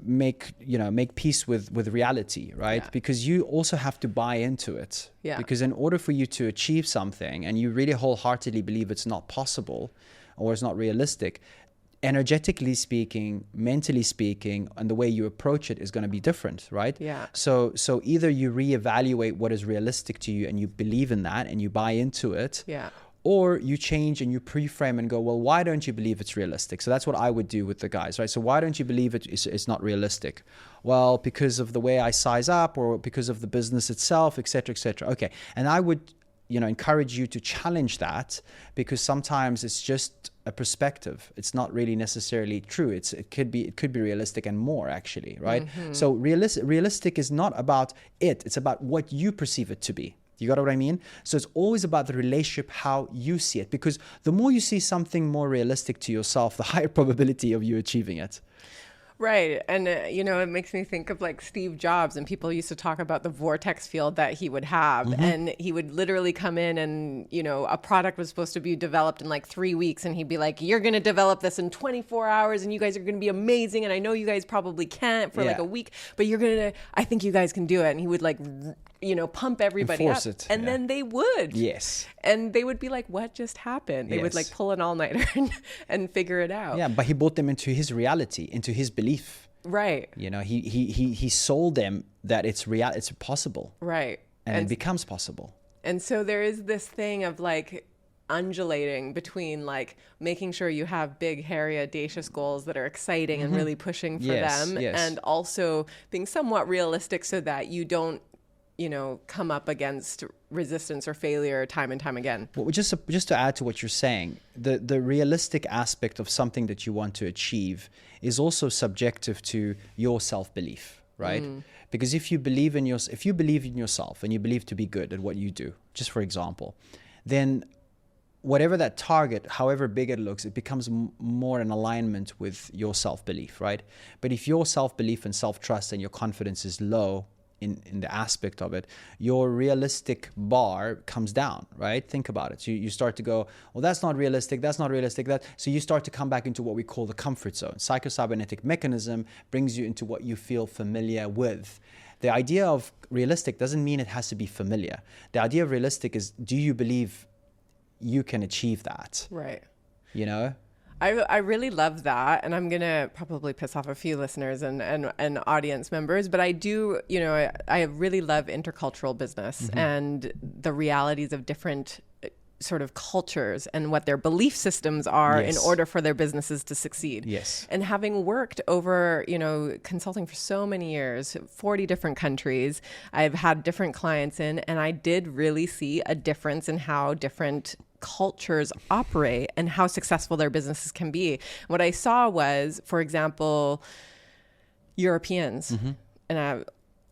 make peace with reality, right? Yeah. Because you also have to buy into it. Yeah. Because in order for you to achieve something, and you really wholeheartedly believe it's not possible or it's not realistic, energetically speaking, mentally speaking, and the way you approach it is going to be different, right? Yeah. So either you reevaluate what is realistic to you and you believe in that and you buy into it. Yeah. Or you change and you pre-frame and go, well, why don't you believe it's realistic? So that's what I would do with the guys, right? So why don't you believe it's not realistic? Well, because of the way I size up or because of the business itself, et cetera, et cetera. Okay. And I would, encourage you to challenge that, because sometimes it's just a perspective. It's not really necessarily true. It could be realistic and more, actually, right? Mm-hmm. So realistic is not about it. It's about what you perceive it to be. You got what I mean? So it's always about the relationship, how you see it, because the more you see something more realistic to yourself, the higher probability of you achieving it. Right. And, it makes me think of like Steve Jobs, and people used to talk about the vortex field that he would have. Mm-hmm. And he would literally come in and, a product was supposed to be developed in like 3 weeks. And he'd be like, you're going to develop this in 24 hours and you guys are going to be amazing. And I know you guys probably can't for like a week, but I think you guys can do it. And he would like, pump everybody Enforce up. it. And then they would. Yes. And they would be like, what just happened? They would like pull an all-nighter and figure it out. Yeah, but he brought them into his reality, into his belief. Right. He sold them that it's real, it's possible. Right. And it becomes possible. And so there is this thing of like undulating between like making sure you have big, hairy, audacious goals that are exciting and really pushing for them. Yes. And also being somewhat realistic so that you don't come up against resistance or failure time and time again. Well, just to add to what you're saying, the realistic aspect of something that you want to achieve is also subjective to your self-belief, right? Because if you believe in yourself and you believe to be good at what you do, just for example, then whatever that target, however big it looks, it becomes more in alignment with your self-belief, right? But if your self-belief and self-trust and your confidence is low, in the aspect of it, your realistic bar comes down, right? Think about it. So you start to go, well, that's not realistic. So you start to come back into what we call the comfort zone. Psychocybernetic mechanism brings you into what you feel familiar with. The idea of realistic doesn't mean it has to be familiar. The idea of realistic is, do you believe you can achieve that? Right. I really love that, and I'm gonna probably piss off a few listeners and audience members, but I do, I really love intercultural business and the realities of different sort of cultures and what their belief systems are in order for their businesses to succeed. Yes. And having worked over, consulting for so many years, 40 different countries, I've had different clients in, and I did really see a difference in how different cultures operate and how successful their businesses can be. What I saw was, for example, Europeans, and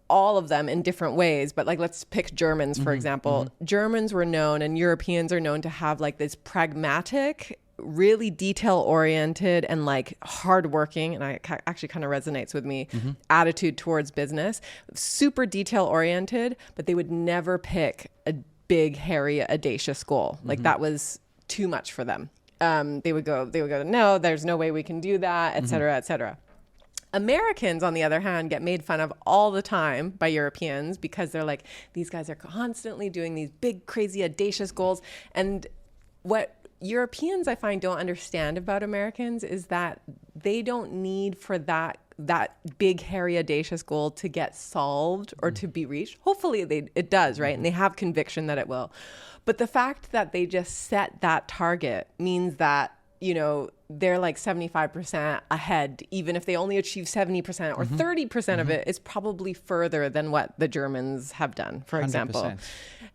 all of them in different ways, but like, let's pick Germans, for example. Germans were known, and Europeans are known to have like this pragmatic, really detail-oriented and like hardworking, and I actually kind of resonates with me, attitude towards business, super detail-oriented, but they would never pick a big, hairy, audacious goal. Like that was too much for them. They would go, no, there's no way we can do that, et cetera, et cetera. Americans, on the other hand, get made fun of all the time by Europeans because they're like, these guys are constantly doing these big, crazy, audacious goals. And what Europeans, I find, don't understand about Americans is that they don't need for that big, hairy, audacious goal to get solved or to be reached. Hopefully it does, right? And they have conviction that it will. But the fact that they just set that target means that, you know, they're like 75% ahead. Even if they only achieve 70% or 30% of it, it's probably further than what the Germans have done, for example. 100%.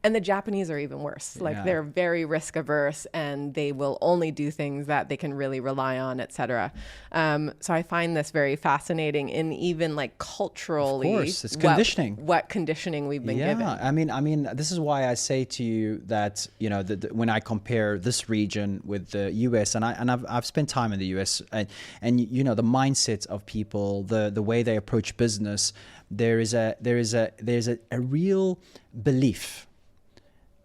And the Japanese are even worse. Like they're very risk averse and they will only do things that they can really rely on, etc. So I find this very fascinating in even like culturally. Of course, it's conditioning. What conditioning we've been given. I mean, this is why I say to you that, you know, when I compare this region with the US, and I've spent time in the US, and you know, the mindset of people, the way they approach business, there is a real belief.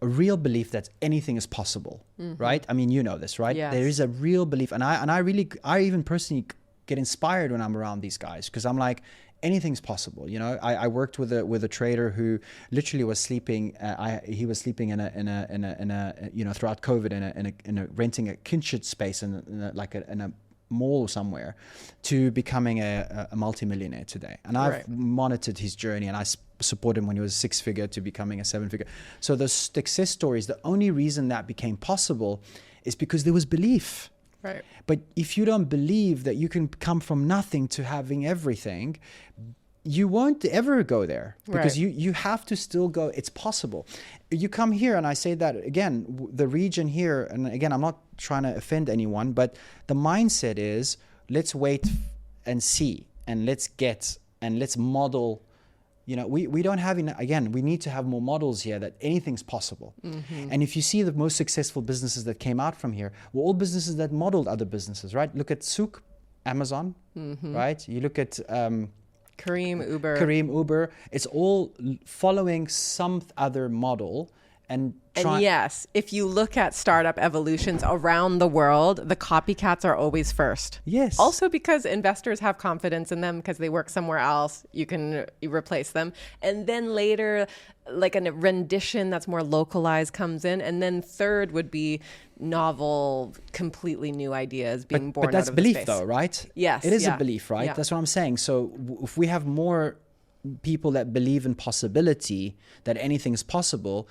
A real belief that anything is possible, right? I mean, you know this, right? Yes. There is a real belief, and I even personally get inspired when I'm around these guys because I'm like, anything's possible. You know, I worked with a trader who literally was sleeping. He was sleeping in a you know, throughout COVID in a renting a kinship space in a mall somewhere, to becoming a multimillionaire today. And I've monitored his journey, and I supported him when he was 6-figure to becoming a 7-figure. So the success stories, the only reason that became possible is because there was belief. Right. But if you don't believe that you can come from nothing to having everything, you won't ever go there, because you have to still go. It's possible. You come here, and I say that again, the region here, and again, I'm not trying to offend anyone, but the mindset is, let's wait and see, and let's model. You know, we don't have, again, we need to have more models here that anything's possible. And if you see the most successful businesses that came out from here were all businesses that modeled other businesses, right? Look at Souk, Amazon, right? You look at Kareem, Uber. It's all following some other model. And yes, if you look at startup evolutions around the world, the copycats are always first. Yes. Also because investors have confidence in them because they work somewhere else, you can replace them. And then later, like a rendition that's more localized comes in. And then third would be novel, completely new ideas being born out of the space. But that's belief though, right? Yes. It is a belief, right? Yeah. That's what I'm saying. So if we have more people that believe in possibility, that anything's possible,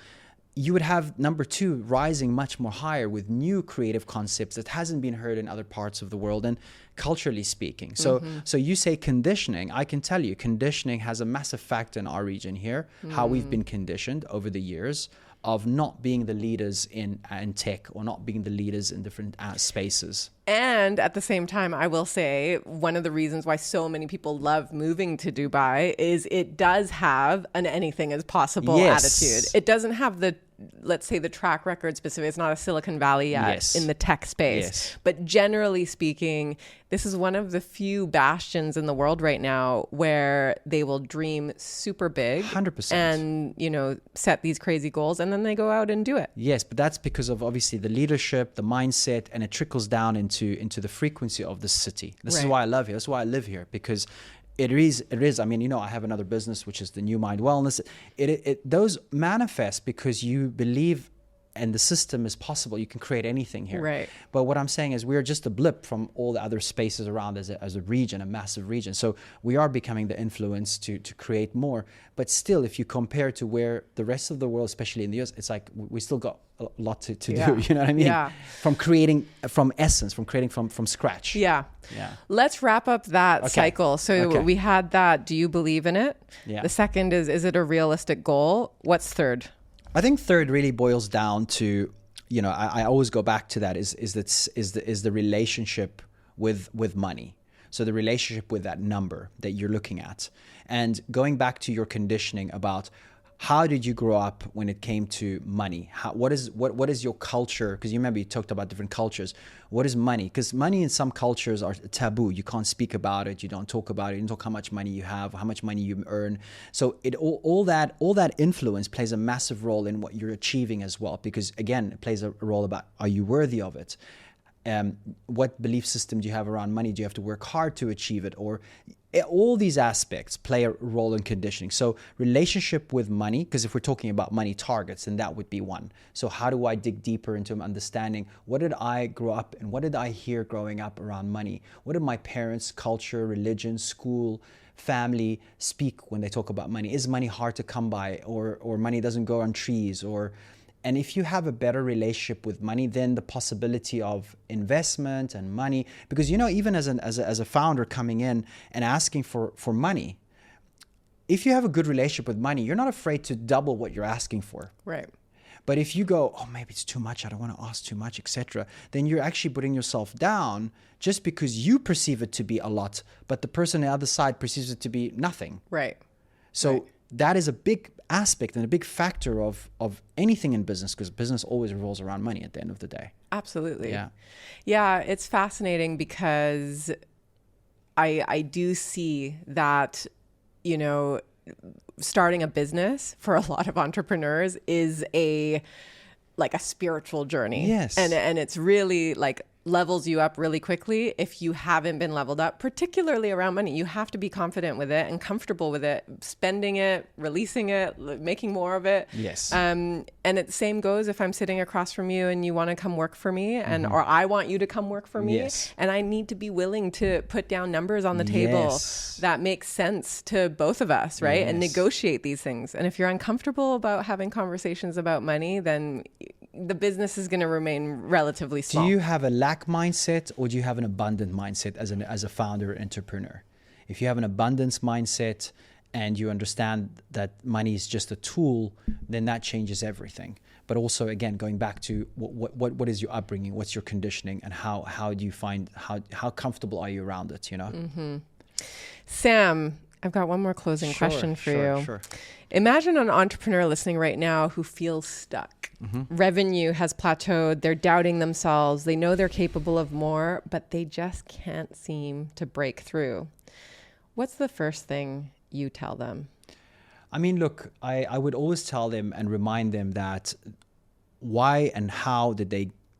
you would have number two rising much more higher with new creative concepts that hasn't been heard in other parts of the world, and culturally speaking. So you say conditioning. I can tell you conditioning has a massive factor in our region here, how we've been conditioned over the years of not being the leaders in tech, or not being the leaders in different spaces. And at the same time, I will say one of the reasons why so many people love moving to Dubai is it does have an anything is possible attitude. It doesn't have the, let's say, the track record specific. It's not a Silicon Valley yet in the tech space. But generally speaking, this is one of the few bastions in the world right now where they will dream super big 100%. And, you know, set these crazy goals, and then they go out and do it. Yes, but that's because of obviously the leadership, the mindset, and it trickles down into the frequency of the city. This is why I love here. That's why I live here, because it is. I mean, you know, I have another business, which is the New Mind Wellness. Those manifest because you believe and the system is possible. You can create anything here. Right. But what I'm saying is we're just a blip from all the other spaces around as a region, a massive region. So we are becoming the influence to create more. But still, if you compare to where the rest of the world, especially in the US, it's like we still got a lot to do. You know what I mean? Yeah. From creating from essence, from creating from scratch. Yeah. Yeah. Let's wrap up that cycle. So we had that. Do you believe in it? Yeah. The second is it a realistic goal? What's third? I think third really boils down to, you know, I always go back to that is the relationship with money. So the relationship with that number that you're looking at, and going back to your conditioning about how did you grow up when it came to money? What is your culture? Because you remember you talked about different cultures. What is money? Because money in some cultures are taboo. You can't speak about it. You don't talk about it. You don't talk how much money you have, how much money you earn. So all that influence plays a massive role in what you're achieving as well. Because again, it plays a role about, are you worthy of it? What belief system do you have around money? Do you have to work hard to achieve it? Or all these aspects play a role in conditioning. So relationship with money, because if we're talking about money targets, then that would be one. So how do I dig deeper into understanding what did I grow up and what did I hear growing up around money? What did my parents, culture, religion, school, family speak when they talk about money? Is money hard to come by, or money doesn't grow on trees? And if you have a better relationship with money, then the possibility of investment and money, because even as a founder coming in and asking for money, if you have a good relationship with money, you're not afraid to double what you're asking for. Right. But if you go, oh, maybe it's too much, I don't want to ask too much, etc., then you're actually putting yourself down just because you perceive it to be a lot, but the person on the other side perceives it to be nothing. Right. So that is a big aspect and a big factor of anything in business, because business always revolves around money at the end of the day. Absolutely. Yeah. Yeah, it's fascinating because I do see that, starting a business for a lot of entrepreneurs is a spiritual journey. Yes. And it's really levels you up really quickly if you haven't been leveled up, particularly around money. You have to be confident with it and comfortable with it, spending it, releasing it, making more of it. Yes. And the same goes if I'm sitting across from you and you want to come work for me, or I want you to come work for me. Yes. And I need to be willing to put down numbers on the table that make sense to both of us, right? Yes. And negotiate these things. And if you're uncomfortable about having conversations about money, then the business is going to remain relatively small. Do you have a lack mindset, or do you have an abundant mindset as a founder entrepreneur? If you have an abundance mindset and you understand that money is just a tool, then that changes everything. But also, again, going back to what is your upbringing, what's your conditioning, and how do you find how comfortable are you around it? Mm-hmm. Sam, I've got one more closing question for you. Sure. Imagine an entrepreneur listening right now who feels stuck. Mm-hmm. Revenue has plateaued. They're doubting themselves. They know they're capable of more, but they just can't seem to break through. What's the first thing you tell them? I mean, look, I would always tell them and remind them that why and how did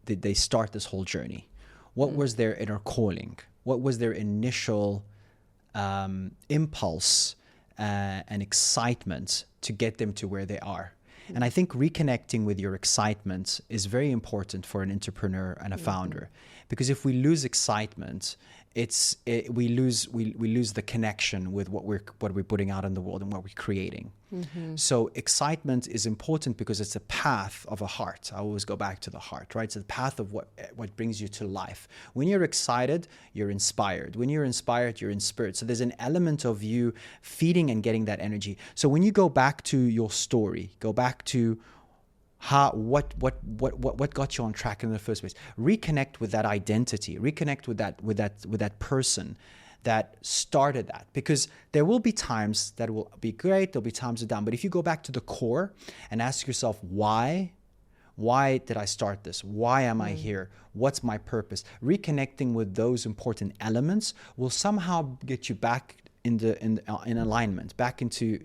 they start this whole journey? What was their inner calling? What was their initial impulse and excitement to get them to where they are? And I think reconnecting with your excitement is very important for an entrepreneur and a founder, because if we lose excitement, we lose the connection with what we're putting out in the world and what we're creating. Mm-hmm. So excitement is important because it's a path of a heart. I always go back to the heart, right? It's a path of what brings you to life. When you're excited, you're inspired. When you're inspired, you're inspired. So there's an element of you feeding and getting that energy. So when you go back to your story, go back to what got you on track in the first place, reconnect with that identity, reconnect with that person that started that, because there will be times that will be great, there'll be times that are down, but if you go back to the core and ask yourself, why did I start this? Why am I here? What's my purpose? Reconnecting with those important elements will somehow get you back in alignment, back into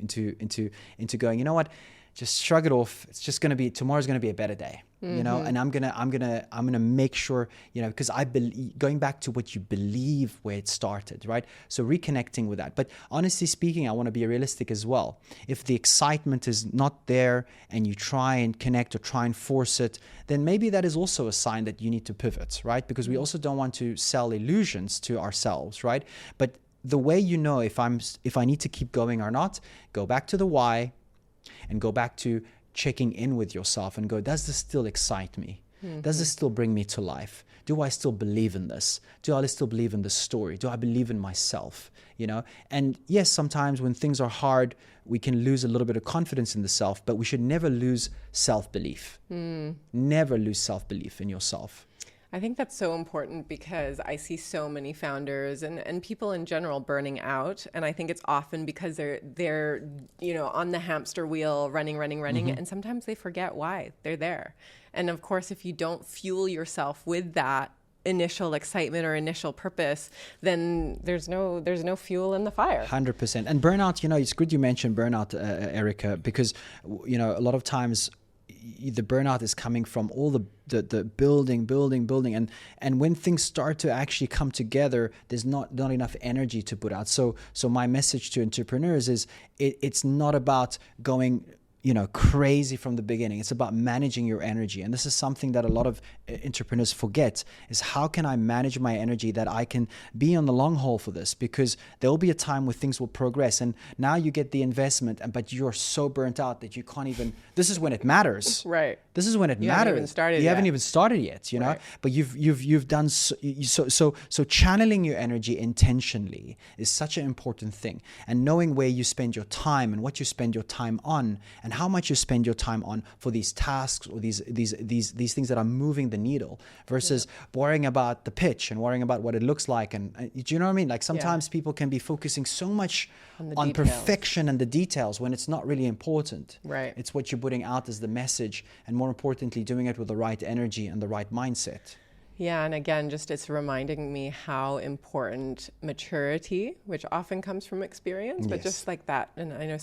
going, you know what? Just shrug it off. It's just going to be, tomorrow's going to be a better day, and I'm going to make sure, because I believe, going back to what you believe where it started, right? So reconnecting with that. But honestly speaking, I want to be realistic as well. If the excitement is not there and you try and connect or try and force it, then maybe that is also a sign that you need to pivot, right? Because we also don't want to sell illusions to ourselves, right? But the way if I need to keep going or not, go back to the why, and go back to checking in with yourself and go, does this still excite me? Mm-hmm. Does this still bring me to life? Do I still believe in this? Do I still believe in this story? Do I believe in myself? And yes, sometimes when things are hard, we can lose a little bit of confidence in the self, but we should never lose self-belief. Never lose self-belief in yourself. I think that's so important because I see so many founders and people in general burning out. And I think it's often because they're on the hamster wheel, running. Mm-hmm. And sometimes they forget why they're there. And of course, if you don't fuel yourself with that initial excitement or initial purpose, then there's no fuel in the fire. 100%. And burnout, it's good you mentioned burnout, Erica, because, a lot of times the burnout is coming from all the building, and when things start to actually come together, there's not enough energy to put out. So my message to entrepreneurs is it's not about going crazy from the beginning. It's about managing your energy. And this is something that a lot of entrepreneurs forget, is how can I manage my energy that I can be on the long haul for this? Because there will be a time where things will progress. And now you get the investment, but you're so burnt out that you can't even, this is when it matters. Right. This is when it matters. You haven't even started yet, Right. But you've done so channeling your energy intentionally is such an important thing. And knowing where you spend your time and what you spend your time on and how much you spend your time on for these tasks or these things that are moving the needle versus worrying about the pitch and worrying about what it looks like. And do you know what I mean? Like sometimes people can be focusing so much on perfection and the details when it's not really important. Right. It's what you're putting out as the message, and more importantly, doing it with the right energy and the right mindset. Yeah, and again, just it's reminding me how important maturity, which often comes from experience, but just like that. And I know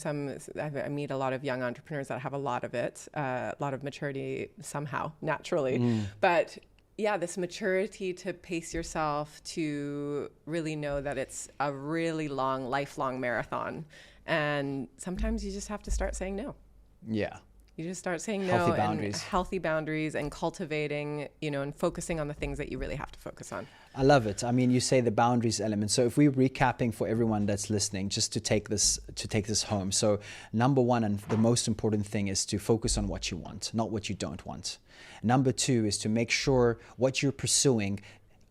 I meet a lot of young entrepreneurs that have a lot of it, a lot of maturity somehow, naturally. But yeah, this maturity to pace yourself, to really know that it's a really long, lifelong marathon. And sometimes you just have to start saying no. Yeah. You just start saying healthy no boundaries. and healthy boundaries and cultivating, and focusing on the things that you really have to focus on. I love it. I mean, you say the boundaries element. So if we're recapping for everyone that's listening, just to take this home. So number one, and the most important thing, is to focus on what you want, not what you don't want. Number two is to make sure what you're pursuing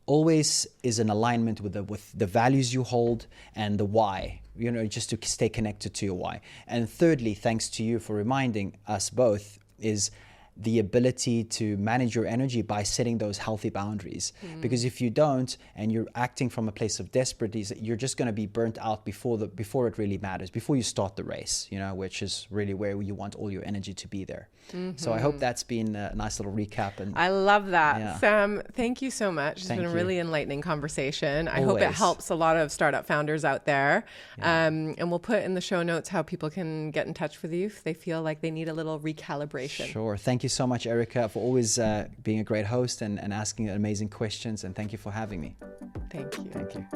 always is in alignment with the values you hold and the why, just to stay connected to your why. And thirdly, thanks to you for reminding us both, is the ability to manage your energy by setting those healthy boundaries. Because if you don't, and you're acting from a place of desperation, you're just going to be burnt out before it really matters, before you start the race, which is really where you want all your energy to be there. So I hope that's been a nice little recap. And I love that. Yeah. Sam, thank you so much. It's been a really enlightening conversation. I hope it helps a lot of startup founders out there. Yeah. And we'll put in the show notes how people can get in touch with you if they feel like they need a little recalibration. Sure. Thank you so much, Erica, for always being a great host and asking amazing questions. And thank you for having me. Thank you. Thank you.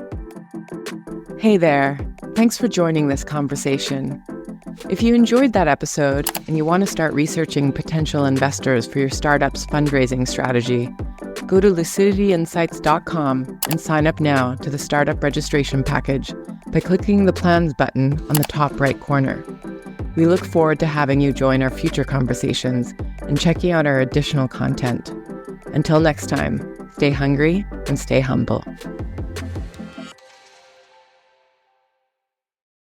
Hey there. Thanks for joining this conversation. If you enjoyed that episode and you want to start researching potential investors for your startup's fundraising strategy, go to lucidityinsights.com and sign up now to the startup registration package by clicking the plans button on the top right corner. We look forward to having you join our future conversations and checking out our additional content. Until next time, stay hungry and stay humble.